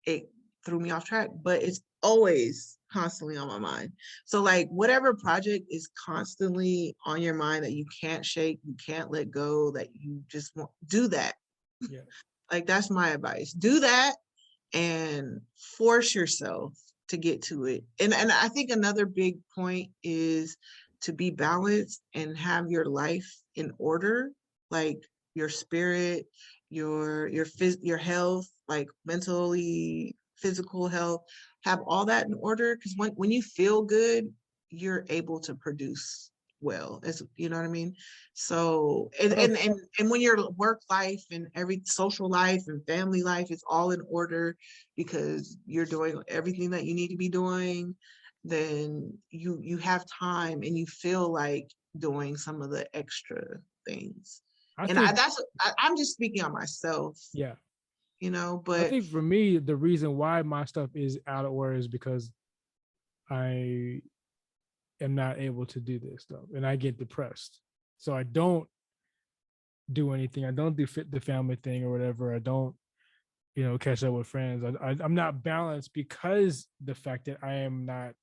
it threw me off track, but it's always constantly on my mind. So like whatever project is constantly on your mind that you can't shake, you can't let go, that you just want, do that. Yeah. Like that's my advice. Do that and force yourself to get to it. And I think another big point is to be balanced and have your life in order, like your spirit, your health, like mentally, physical health, have all that in order. Because when you feel good, you're able to produce well, as you know what I mean. So and when your work life and every social life and family life is all in order because you're doing everything that you need to be doing, then you have time and you feel like doing some of the extra things. I And think, I'm just speaking on myself, yeah, I but think for me, the reason why my stuff is out of order is because I am not able to do this stuff and I get depressed. So I don't do anything. I don't do fit the family thing or whatever. I don't, catch up with friends. I'm not balanced because the fact that I am not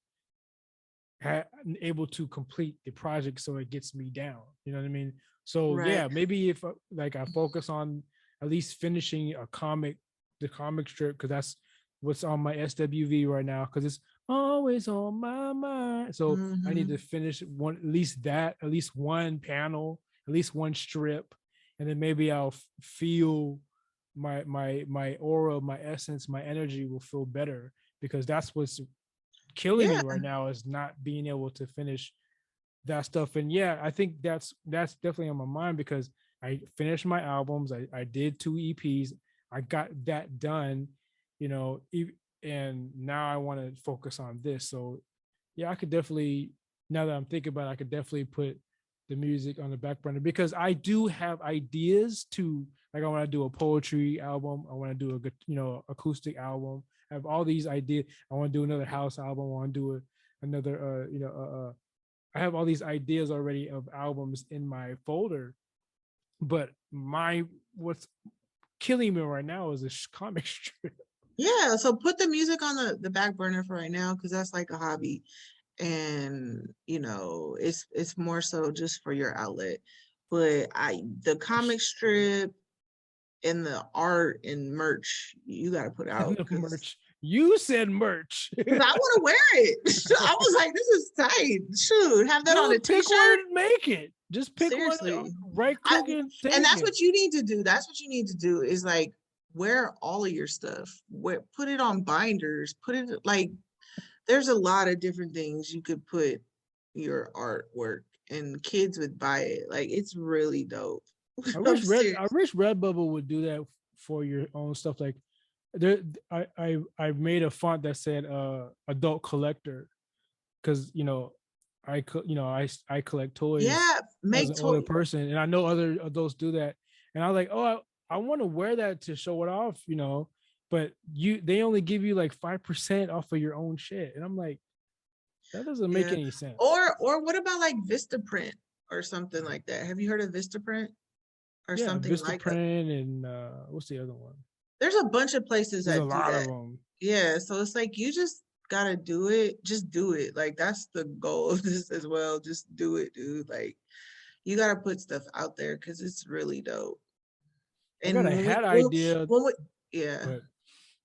able to complete the project, so it gets me down. You know what I mean? So right. yeah, maybe if like I focus on at least finishing the comic strip, because that's what's on my SWV right now, because it's always on my mind. So I need to Mhm. finish at least one panel, at least one strip, and then maybe I'll feel my aura, my essence, my energy will feel better, because that's what's killing me Yeah. right now, is not being able to finish that stuff. And yeah, I think that's definitely on my mind, because I finished my albums. I did 2 EPs. I got that done, and now I want to focus on this. So yeah, I could definitely, now that I'm thinking about it, I could definitely put the music on the back burner, because I do have ideas to, like, I want to do a poetry album. I want to do acoustic album. I have all these ideas. I want to do another house album. I want to do another, I have all these ideas already of albums in my folder, but what's killing me right now is a comic strip. Yeah. So put the music on the back burner for right now because that's like a hobby. And it's more so just for your outlet. But the comic strip and the art and merch you got to put out The because merch. You said merch. I want to wear it. I was like, this is tight. Shoot, have that on a Dude, pick one t-shirt. and make it. Just pick one, Seriously. right I click and and take that's it. what you need to do. That's what you need to do is like wear all of your stuff. Put it on binders. Put it like there's a lot of different things you could put your artwork and kids would buy it. Like it's really dope. I'm I serious. wish Redbubble would do that for your own stuff. Like there, I made a font that said adult collector, because I collect toys Yeah, as make an older toy. person, and I know other adults do that. And I was like, oh, I want to wear that to show it off, but they only give you like 5% off of your own shit, and I'm like, that doesn't make Yeah. any sense. Or what about like Vistaprint or something like that? Have you heard of Vistaprint or Yeah, something like that? Vistaprint, and what's the other one? There's a bunch of places There's a that do lot of that. them. Yeah, so it's like you just gotta do it. Just do it. Like that's the goal of this as well. Just do it, dude. Like you gotta put stuff out there because it's really dope. I got And a when we hat idea, when we yeah. but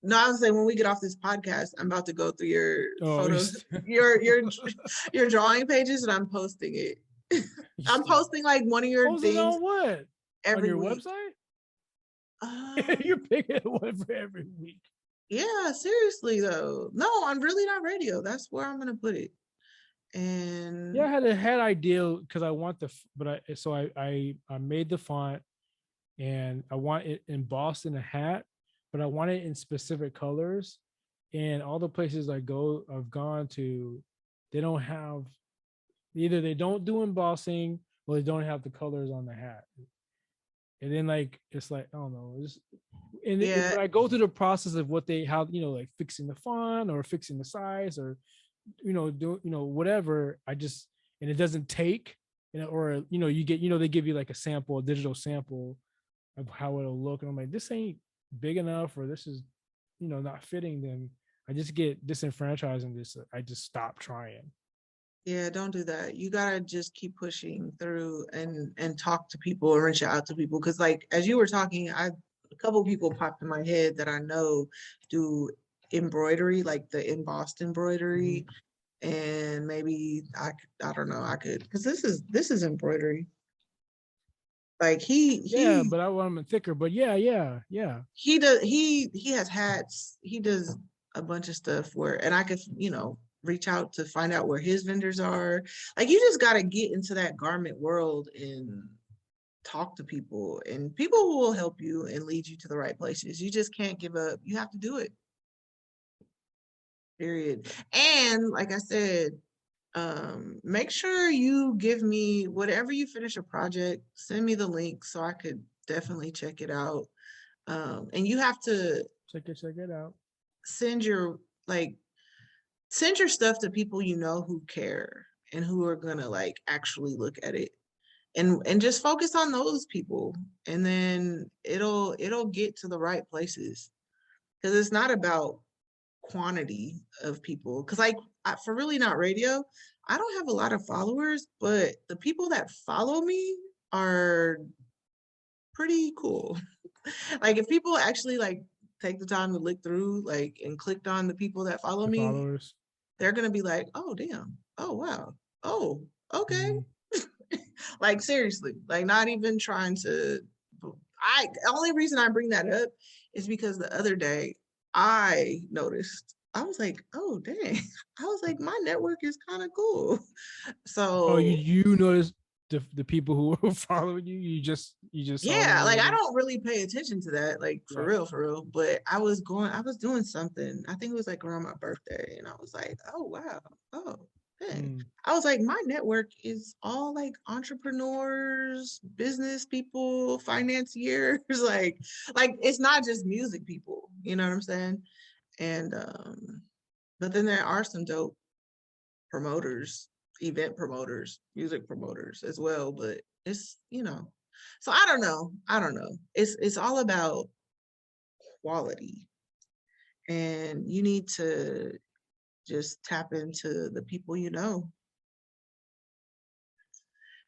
No, I was saying when we get off this podcast, I'm about to go through your oh, photos, your drawing pages, and I'm posting it. I'm posting like one of your post it things on what? On every your week. website? You're Um, picking one for every week. yeah, seriously though. No, I'm really not radio. That's where I'm gonna put it. Yeah, And I had idea, because I want I made the font, and I want it embossed in a hat, but I want it in specific colors. And all the places I've gone to, they don't have, either they don't do embossing, or they don't have the colors on the hat. And then it's like, I don't know, yeah, when I go through the process of like fixing the font or fixing the size, or whatever, and it doesn't take, or you get, they give you like a digital sample of how it'll look, and I'm like, this ain't big enough, or this is not fitting. Then I just get disenfranchised and I just stop trying. Yeah, don't do that. You gotta just keep pushing through and talk to people and reach out to people. Because like as you were talking, a couple people popped in my head that I know do embroidery, like the embossed embroidery, and maybe I don't know, I could, because this is embroidery. Like Yeah, he but I want them thicker. But yeah. he has hats. He does a bunch of stuff where, and I could, reach out to find out where his vendors are. Like you just got to get into that garment world and talk to people, and people will help you and lead you to the right places. You just can't give up. You have to do it. Period. And like I said, make sure you give me whatever you finish a project, send me the link so I could definitely check it out. And you have to check it out. Send your like send your stuff to people you know who care and who are gonna like actually look at it, and just focus on those people, and then it'll get to the right places, because it's not about quantity of people. Because like for Really Not Radio, I don't have a lot of followers, but the people that follow me are pretty cool. Like if people actually like take the time to look through like and clicked on the people that follow The me, followers, they're gonna be like, oh damn, oh wow, oh okay. mm-hmm. Like seriously, like not even trying to. The only reason I bring that up is because the other day I noticed, I was like, oh dang, I was like, my network is kind of cool. Oh, So you notice the people who were following you. You just saw yeah, them. like I don't really pay attention to that, like for Right. real, for real. But I was doing something. I think it was like around my birthday, and I was like, oh wow, oh dang. I was like, my network is all like entrepreneurs, business people, financiers, like it's not just music people, you know what I'm saying? And but then there are some dope promoters, event promoters, music promoters as well, but it's, so I don't know. It's all about quality, and you need to just tap into the people you know.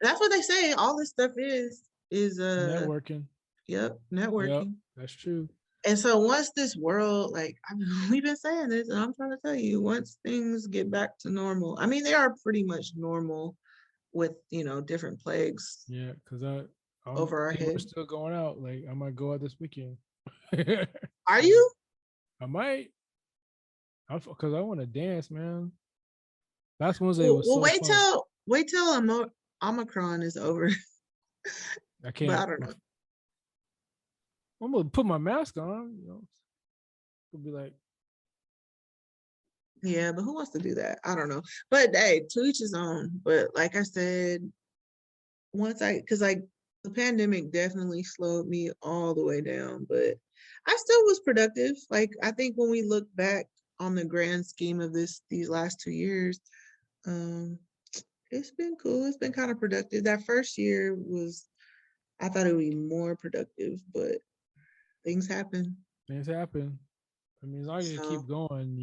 And that's what they say. All this stuff is Networking. yep, Yep, networking. that's true. And so once this world, like we've been saying this, and I'm trying to tell you, once things get back to normal, I mean they are pretty much normal with different plagues Yeah, because I'm over our thinking we're head. still going out. Like I might go out this weekend. Are So you? I might, because I want to dance, man. Last Wednesday Well, was so fun. wait till Omicron is over. I But I can't. don't know. I'm gonna put my mask on. It'll be like, Yeah, but who wants to do that? I don't know. But hey, to each his own. But like I said, because like the pandemic definitely slowed me all the way down, but I still was productive. Like I think when we look back on the grand scheme of these last 2 years, um, it's been cool. It's been kind of productive. That first year I thought it would be more productive, but things happen. things happen. I mean, as long as you So keep going,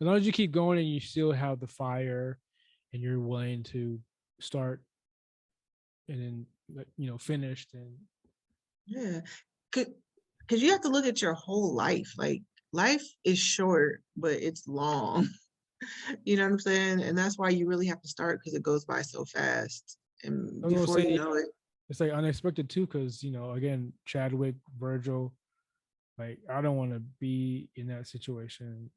as long as you keep going and you still have the fire and you're willing to start and then, finished and yeah, because you have to look at your whole life. Like life is short, but it's long. You know what I'm saying? And that's why you really have to start, because it goes by so fast. I And was gonna before you say know it, it's like unexpected too, because again, Chadwick, Virgil, like I don't want to be in that situation.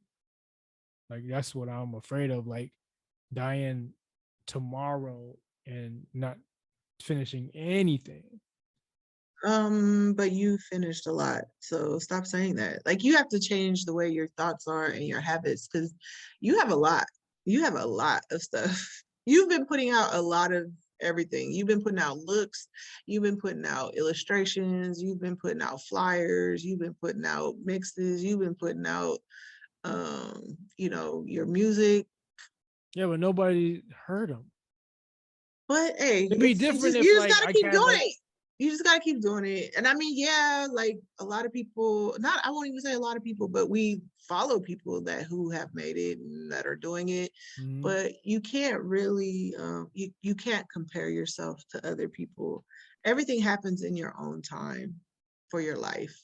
Like that's what I'm afraid of, like dying tomorrow and not finishing anything. but you finished a lot. So stop saying that. Like you have to change the way your thoughts are and your habits, because you have a lot. You have a lot of stuff. You've been putting out a lot of everything. You've been putting out looks, you've been putting out illustrations, you've been putting out flyers, you've been putting out mixes, you've been putting out your music. Yeah, but nobody heard him. But hey, It'd be different you if just like gotta I keep had doing like it. You just gotta keep doing it. And I mean, yeah, like a lot of people, not I won't even say a lot of people, but we follow people that who have made it and that are doing it. Mm-hmm. But you can't really you can't compare yourself to other people. Everything happens in your own time for your life.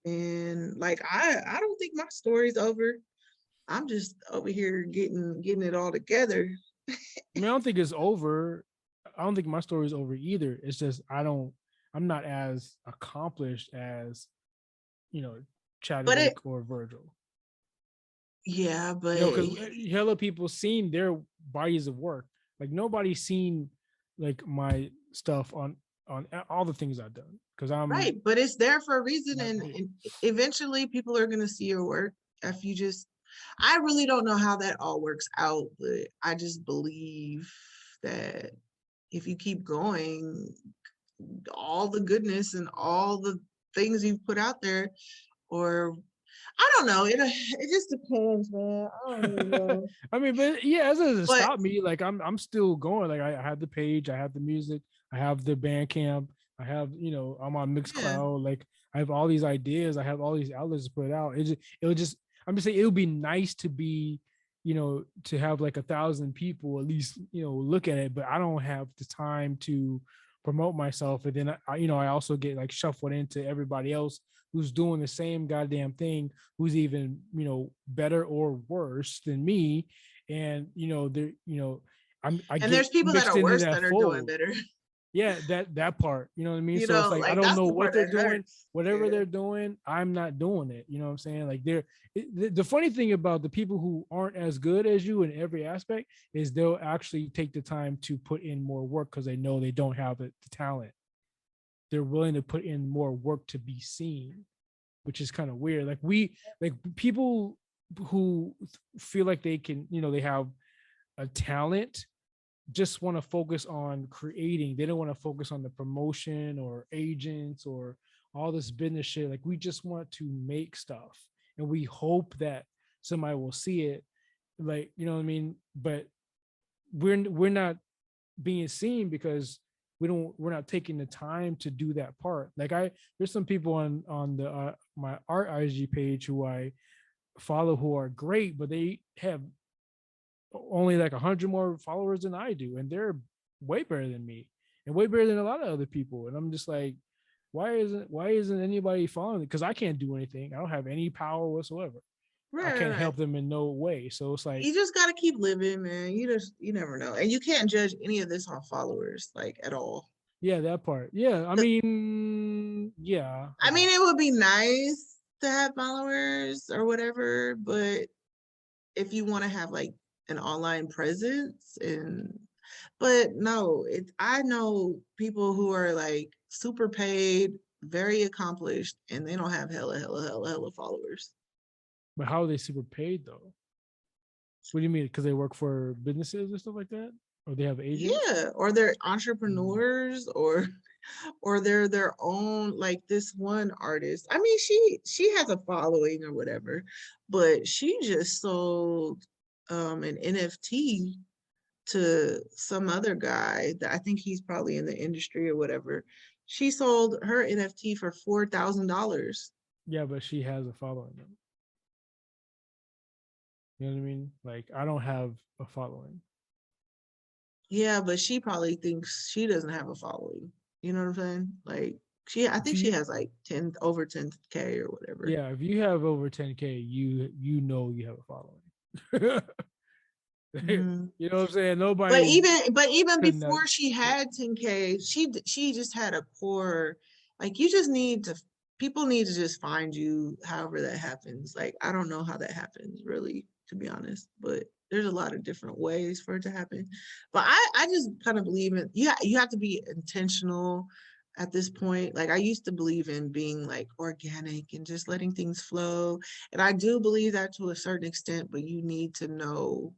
And like I don't think my story's over. I'm just over here getting it all together. I mean, I don't think it's over. I don't think my story is over either. It's just I'm not as accomplished as, you know, But it Chadwick or Virgil. yeah, You know, but because hella people seen their bodies of work. Like nobody's seen like my stuff on all the things I've done because I'm right, but it's there for a reason, not and, big. and eventually people are gonna see your work if you just. I really don't know how that all works out, but I just believe that if you keep going, all the goodness and all the things you put out there, or I don't know, it just depends, man. I don't really know, I mean, but yeah, it doesn't but stop me. Like I'm still going. Like I have the page, I have the music, I have the Bandcamp, I have, you know, I'm on yeah. Mixcloud. Like I have all these ideas, I have all these outlets to put out. It'll just I'm just saying it would be nice to be, you know, to have like 1,000 people at least, you know, look at it. But I don't have the time to promote myself, and then you know, I also get like shuffled into everybody else who's doing the same goddamn thing, who's even, you know, better or worse than me. And, you know, I And get there's people that mixed are into worse that that are doing fold. better. Yeah, that part, you know what I mean? You So it's know, like I like don't that's know the what part they're that doing. hurts. Whatever Yeah. they're doing, I'm not doing it. You know what I'm saying? Like the funny thing about the people who aren't as good as you in every aspect is they'll actually take the time to put in more work because they know they don't have the talent. They're willing to put in more work to be seen, which is kind of weird. Like people who feel like they can, you know, they have a talent, just want to focus on creating. They don't want to focus on the promotion or agents or all this business shit. Like we just want to make stuff and we hope that somebody will see it. Like, you know what I mean? But we're not being seen because we're not taking the time to do that part. Like there's some people on the my art IG page who I follow who are great, but they have only like 100 more followers than I do, and they're way better than me and way better than a lot of other people. And I'm just like, why isn't anybody following it? Because I can't do anything. I don't have any power whatsoever. I Right, right, can't right. help them in no way. So it's like, You just gotta keep living, man. You never know. And you can't judge any of this on followers, like at all. yeah, that part. Yeah, I mean, yeah, I I guess. mean, it would be nice to have followers or whatever, but if you want to have like an online presence and but no, I know people who are like super paid, very accomplished, and they don't have hella followers. But how are they super paid though? What do you mean? Because they work for businesses and stuff like that, or they have agents? Yeah, or they're Mm. entrepreneurs or they're their own, like this one artist. I mean, she has a following or whatever, but she just sold an NFT to some other guy that I think he's probably in the industry or whatever. She sold her NFT for $4,000. Yeah, but she has a following. You know what I mean? Like I don't have a following. Yeah, but she probably thinks she doesn't have a following. You know what I'm saying? Like I If think she you has like 10 over 10K or whatever. Yeah, if you have over 10K, you know you have a following. Mhm. You know what I'm saying? But Nobody even couldn't have before she shit. had 10K, she just had a poor, like you just need to people need to just find you however that happens. Like I don't know how that happens really, to be honest, but there's a lot of different ways for it to happen. But I just kind of believe in you have to be intentional at this point. Like I used to believe in being like organic and just letting things flow. And I do believe that to a certain extent, but you need to know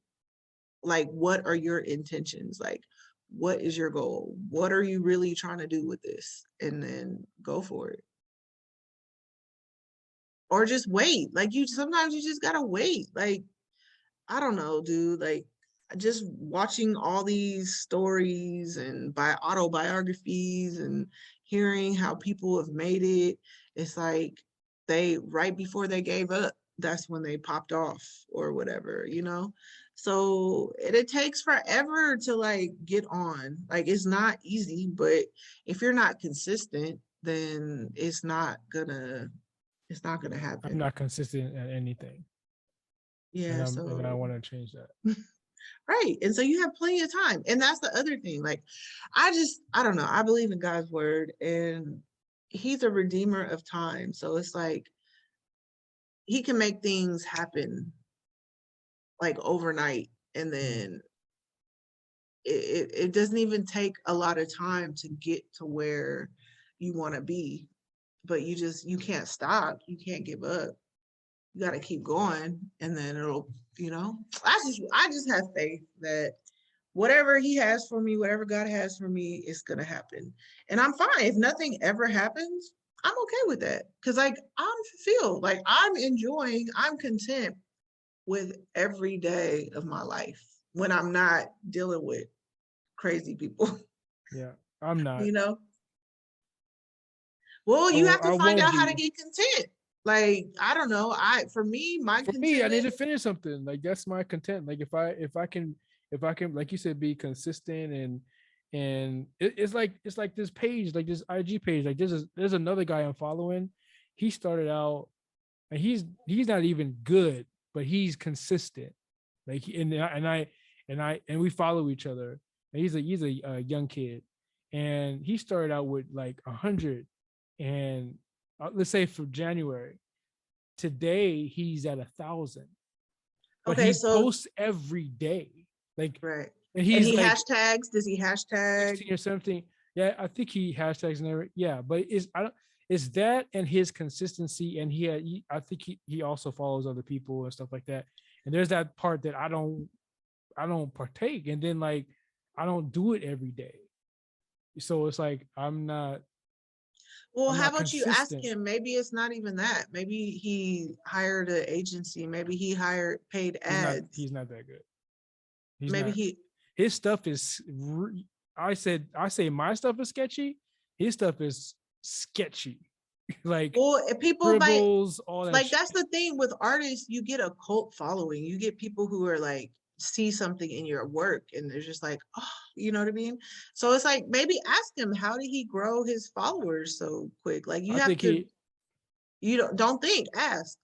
like what are your intentions, like what is your goal, what are you really trying to do with this, and then go for it, or just wait. Like you sometimes you just gotta wait. Like I don't know, dude. Like just watching all these stories and by autobiographies and hearing how people have made it, it's like they right before they gave up, that's when they popped off or whatever, you know? So it takes forever to like get on. Like it's not easy, but if you're not consistent, then it's not gonna I'm happen. not consistent at anything, and Yeah, I so want to change that. right. And so you have plenty of time. And that's the other thing. Like, I don't know. I believe in God's word and he's a redeemer of time. So it's like he can make things happen like overnight. And Mm. then it doesn't even take a lot of time to get to where you want to be. But you can't stop. You can't give up. You got to keep going. And then it'll, I just have faith that whatever he has for me, whatever God has for me, is gonna happen. And I'm fine. If nothing ever happens, I'm okay with that. Cause like I'm content with every day of my life when I'm not dealing with crazy people, Yeah, I'm not. you know? Well, you have to I find won't out how to be. get content. Like, I don't know. For me, my For me, I need contentment, to finish something. Like that's my content. Like if I can, like you said, be consistent and it's like this page, like this IG page. Like there's another guy I'm following. He started out and he's not even good, but he's consistent. Like and we follow each other. And he's a young kid, and he started out with like 100, and let's say for January, today he's at 1,000, but okay, he so posts every day, like, right. and And he's he like hashtags, does he hashtag? 16 or 17. Yeah, I think he hashtags and everything. Yeah, but it's I don't it's that and his consistency, and I think he also follows other people and stuff like that. And there's that part that I don't partake, and then like I don't do it every day. So it's like Well, I'm how not about you ask consistent. him? Maybe it's not even that. Maybe he hired an agency. Maybe he hired paid ads. He's not that good. He's Maybe not. he, His stuff is I say my stuff is sketchy. His stuff is sketchy. Like well, if people might, scribbles, all that like, shit. that's the thing with artists, you get a cult following. You get people who are like, see something in your work and they're just like, oh, you know what I mean? So it's like, maybe ask him, how did he grow his followers so quick? Like, you I have think to, he don't think, ask.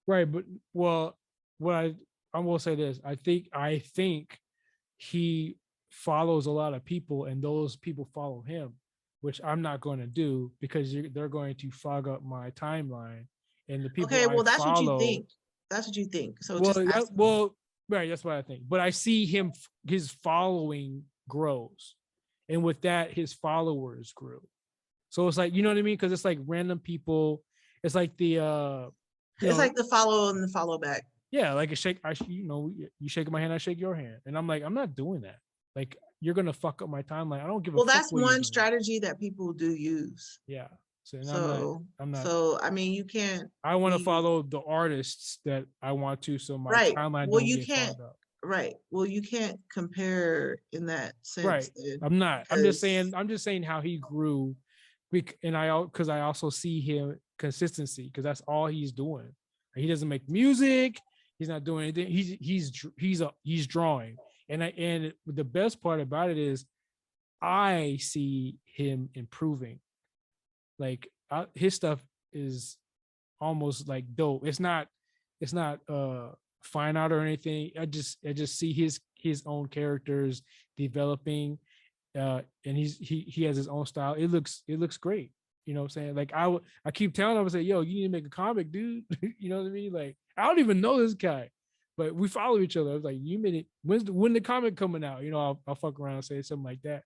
right, but well, what I will say this. I think he follows a lot of people, and those people follow him, which I'm not going to do because they're going to fog up my timeline, and the people Okay, I well, that's what you follow. think. That's what you think. So Well, just ask him. right. That's what I think. But I see his following grows, and with that, his followers grew. So it's like, you know what I mean? Because it's like random people. It's like the you It's know, like the follow and the follow back. yeah, like a shake. You shake my hand, I shake your hand, and I'm like, I'm not doing that. Like you're gonna fuck up my timeline. I don't give a Well, fuck that's what you're one doing. strategy that people do use. Yeah. So and So, I'm not. I mean, you can't I want to be follow the artists that I want to, so my right. timeline Well, don't you get can't, fogged up. right. Well, you can't compare in that sense Right. then, I'm not. because I'm just saying how he grew, and because I also see him consistency because that's all he's doing. He doesn't make music. He's not doing anything. He's drawing, and the best part about it is I see him improving. Like his stuff is almost like dope. It's not fine art or anything. I just see his own characters developing, and he has his own style. It looks great. You know what I'm saying? Like I keep telling him, I say, yo, you need to make a comic, dude. You know what I mean? Like I don't even know this guy, but we follow each other. I was like, you made it. When the comic coming out? You know, I'll fuck around and say something like that.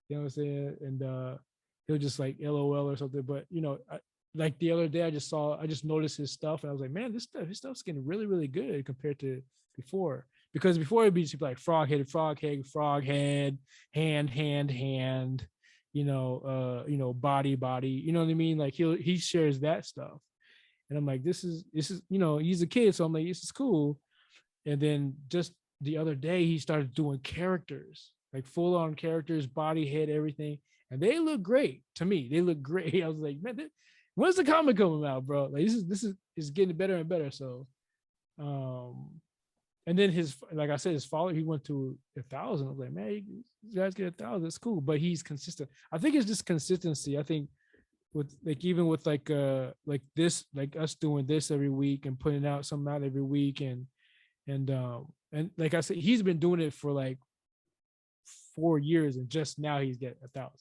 You know what I'm saying? And he'll just like LOL or something. But like the other day, I just noticed his stuff, and I was like, man, his stuff's getting really, really good compared to before. Because before it'd be just like frog head, hand, body, you know what I mean? Like he shares that stuff. And I'm like, this is, he's a kid. So I'm like, this is cool. And then just the other day he started doing characters, like full on characters, body, head, everything, and they look great to me. They look great. I was like, man, when's the comic coming out, bro? Like this is getting better and better. So, um, and then his, like I said, his follower, he went to 1,000. I was like, man, you guys get 1,000, that's cool. But he's consistent. I think it's just consistency. I think with like even with like this, like us doing this every week and putting out something out every week, and like I said, he's been doing it for like 4 years, and just now he's getting 1,000.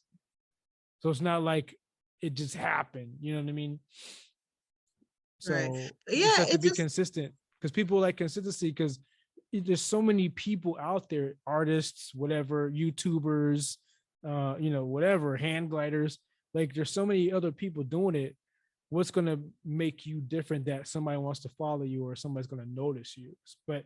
So it's not like it just happened. You know what I mean? Right. So you just Yeah, have to it be just consistent, because people like consistency, because there's so many people out there, artists, whatever, YouTubers, whatever, hand gliders. Like there's so many other people doing it. What's gonna make you different that somebody wants to follow you or somebody's gonna notice you? But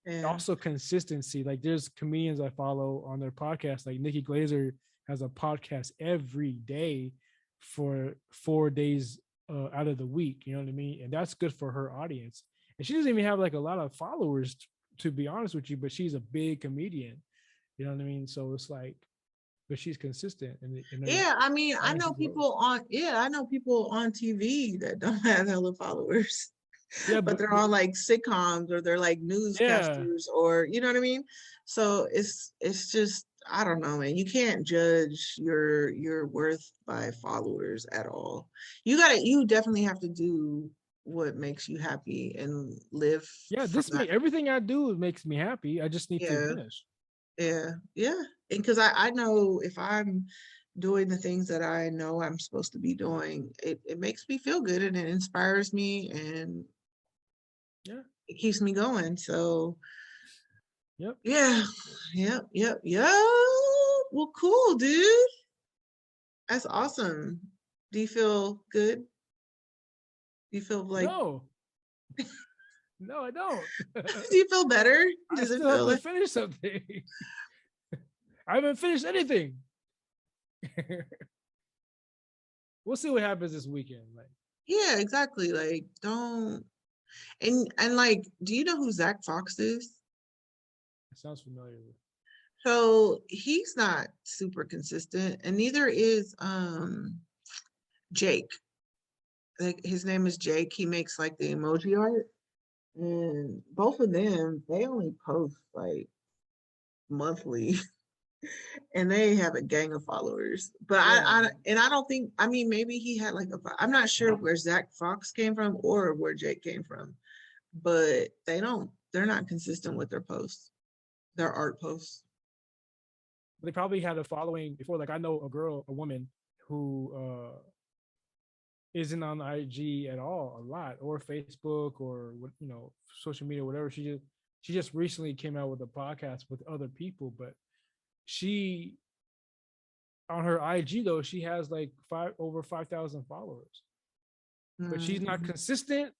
yeah. also consistency. Like there's comedians I follow on their podcast, like Nikki Glazer has a podcast every day for 4 days out of the week. You know what I mean? And that's good for her audience. And she doesn't even have like a lot of followers, to be honest with you, but she's a big comedian. You know what I mean? So it's like, but she's consistent, and her Yeah, I mean, audience grows. I know people on TV that don't have hella followers, Yeah, but they're on like sitcoms or they're like yeah, newscasters or you know what I mean? So it's just I don't know, man. You can't judge your worth by followers at all. You definitely have to do what makes you happy and live yeah. from This that. me everything I do makes me happy. I just need to Yeah. finish. Yeah, yeah. And because I know if I'm doing the things that I know I'm supposed to be doing, it makes me feel good and it inspires me and Yeah. it keeps me going. So Yep. yeah, yep, yep, yep. Well, cool, dude. That's awesome. Do you feel good? Do you feel like No, no, I don't. do you feel better? I Does it still have feel to like finish something. I haven't finished anything. We'll see what happens this weekend. Like, yeah, exactly. Like don't and like, do you know who Zach Fox is? it sounds familiar. So he's not super consistent, and neither is Jake. Like his name is Jake. He makes like the emoji art, and both of them they only post like monthly, and they have a gang of followers. But Yeah, I don't think I mean maybe he had like a I'm not sure where Zach Fox came from or where Jake came from, but they're not consistent with their posts, their art posts. they probably had a following before. Like I know a woman who isn't on IG at all, a lot, or Facebook, or what, social media, whatever. She just recently came out with a podcast with other people, but she on her IG though she has like over 5,000 followers, but she's not Mhm. consistent.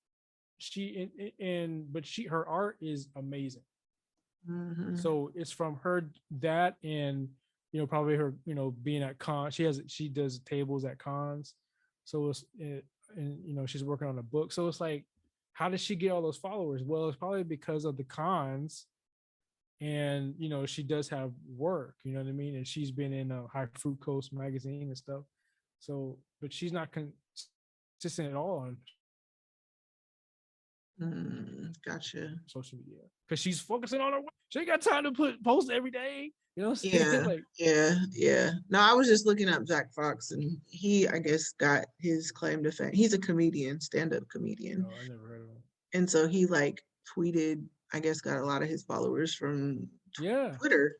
She and but her art is amazing. Mhm. So it's from her, that, and probably her being at con. She does tables at cons. So and she's working on a book. So it's like, how does she get all those followers? Well, it's probably because of the cons, and she does have work. You know what I mean? And she's been in a High Fructose magazine and stuff. So, but she's not consistent at all on Gotcha. social media because she's focusing on her work. She ain't got time to post every day. You know what I'm saying? Yeah, Like, yeah, yeah. No, I was just looking up Zach Fox, and he, I guess, got his claim to fame. He's a comedian, stand-up comedian, oh, I never heard of him. and so he like tweeted. I guess got a lot of his followers from Yeah, Twitter,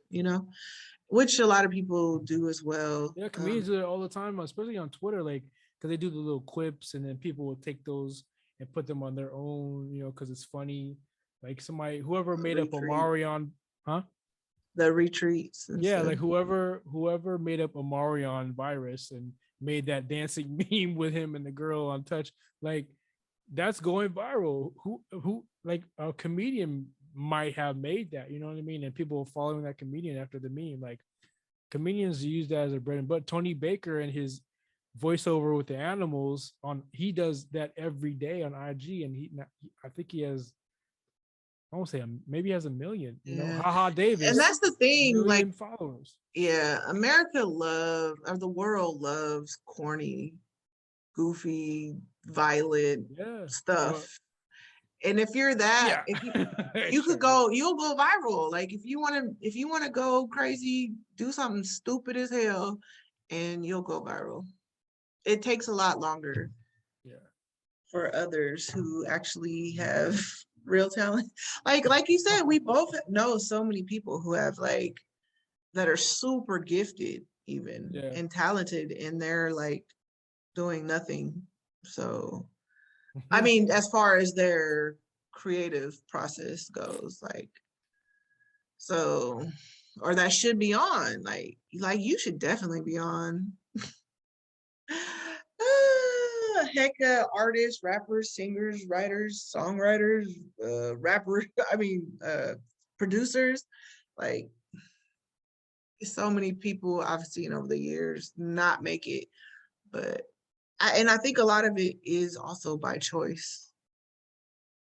which a lot of people do as well. yeah, comedians do it all the time, especially on Twitter, like because they do the little quips, and then people will take those and put them on their own, because it's funny. Like somebody, whoever made up Retweet Omarion, huh? the retreats and Yeah, stuff. like whoever made up Omarion virus and made that dancing meme with him and the girl on touch, like that's going viral. Who like a comedian might have made that, you know what I mean? And people following that comedian after the meme. Like comedians use that as a bread and butter. Tony Baker and his voiceover with the animals he does that every day on IG, and I think he has I won't say maybe he has a million. You know, Yeah. Haha And Davis, that's the thing, like, million followers. yeah, America or the world loves corny, goofy, violent Yeah, but stuff. And if you're that, yeah, if you sure. you'll go viral. Like if you want to go crazy, do something stupid as hell and you'll go viral. It takes a lot longer Yeah, for others who actually have real talent. Like you said, we both know so many people who have like that are super gifted even yeah. and talented and they're like doing nothing. So I mean, as far as their creative process goes, like so or that should be on. Like you should definitely be on. Artists, rappers, singers, writers, songwriters, rappers, I mean, producers, like so many people I've seen over the years not make it, but I think a lot of it is also by choice,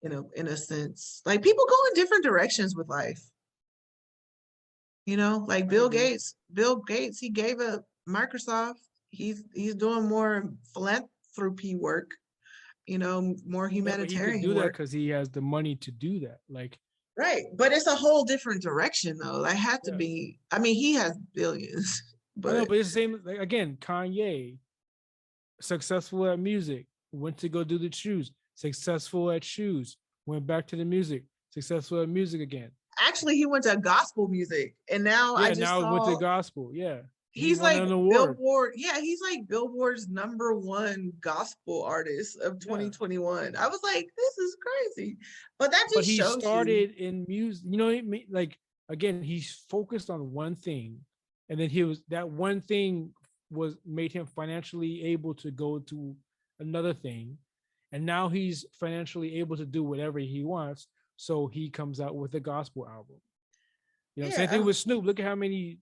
in a sense. Like people go in different directions with life, like I agree. Bill Gates, he gave up Microsoft. He's doing more philanthropy work, more Yeah, but he could humanitarian do that work. because he has the money to do that. Like, Right. But it's a whole different direction though. I have to yeah, be, I mean, he has billions, I know, but but it's the same. Like again, Kanye, successful at music, went to go do the shoes, successful at shoes, went back to the music, successful at music again. actually he went to gospel music and now I Yeah, just now went to saw gospel. Yeah, he he's won like an award. Billboard. Yeah, he's like Billboard's #1 gospel artist of Yeah, 2021. I was like, this is crazy. But that but just he shows you. started in music. You know, what I mean? Like again, he's focused on one thing, and then he was that one thing was made him financially able to go to another thing, and now he's financially able to do whatever he wants. So he comes out with a gospel album. You know, same Yeah, thing with Snoop. Look at how many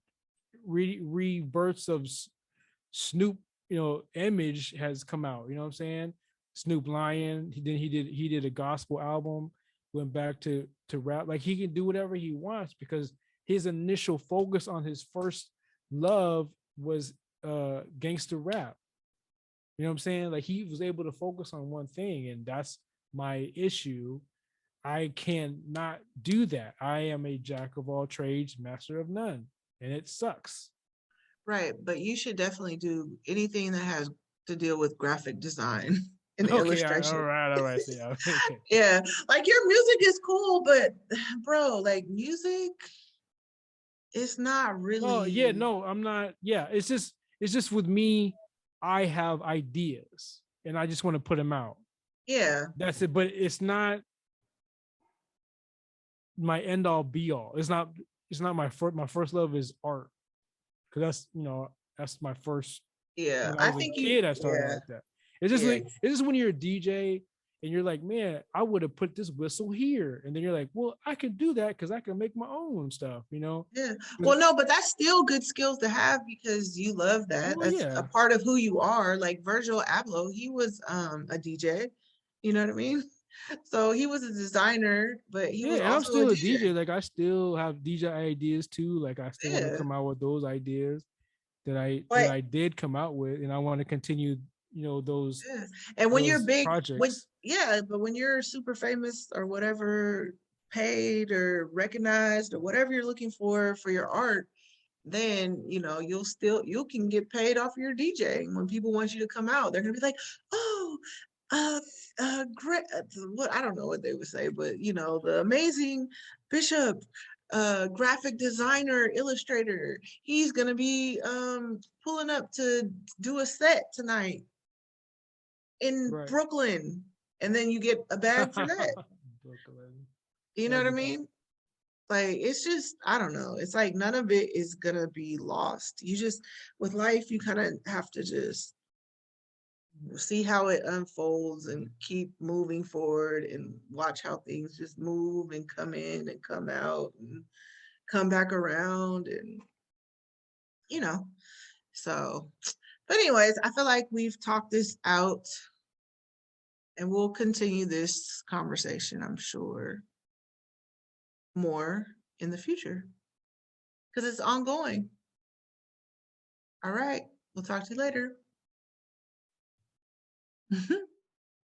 rebirths of Snoop, image has come out. You know what I'm saying? Snoop Lion. He did a gospel album. Went back to rap. Like he can do whatever he wants because his initial focus on his first love was gangster rap. You know what I'm saying? Like he was able to focus on one thing, and that's my issue. I cannot do that. I am a jack of all trades, master of none, and it sucks. right. But you should definitely do anything that has to deal with graphic design and Okay, illustration. all right. So yeah, okay. Yeah, like your music is cool, but bro, like music is not Oh yeah, really. no, I'm not. Yeah, it's just with me. I have ideas, and I just want to put them out. Yeah, That's it. But it's not my end all be all. It's not. It's not my first. My first love is art because that's my first. yeah. When I I was a think kid, I started yeah, like that. It's just yeah. like it's just when you're a DJ and you're like, man, I would have put this whistle here, and then you're like, well, I can do that because I can make my own stuff, you know. Yeah. Well, no, but that's still good skills to have because you love that. Well, That's a yeah, part of who you are. Like Virgil Abloh, he was a DJ. You know what I mean? So he was a designer, but he yeah, was and I'm also a still a DJ. DJ. Like I still have DJ ideas too. Like I still want to Yeah. come out with those ideas that I that But I did come out with, and I want to continue, those yeah. And when you're those big, projects. but when you're super famous or whatever, paid or recognized or whatever you're looking for your art, then you can get paid off your DJ. When people want you to come out, they're gonna be like, oh, uh great, what, I don't know what they would say, but the amazing Bishop, graphic designer, illustrator, he's gonna be pulling up to do a set tonight in Right. Brooklyn, and then you get a bag for that. Brooklyn. You know That'd what I be dope. mean? Like it's just, I don't know. It's like none of it is gonna be lost. You just, with life, you kind of have to just see how it unfolds and keep moving forward and watch how things just move and come in and come out and come back around and you know. So, but anyways, I feel like we've talked this out and we'll continue this conversation, I'm sure. more in the future because it's ongoing. All right. We'll talk to you later.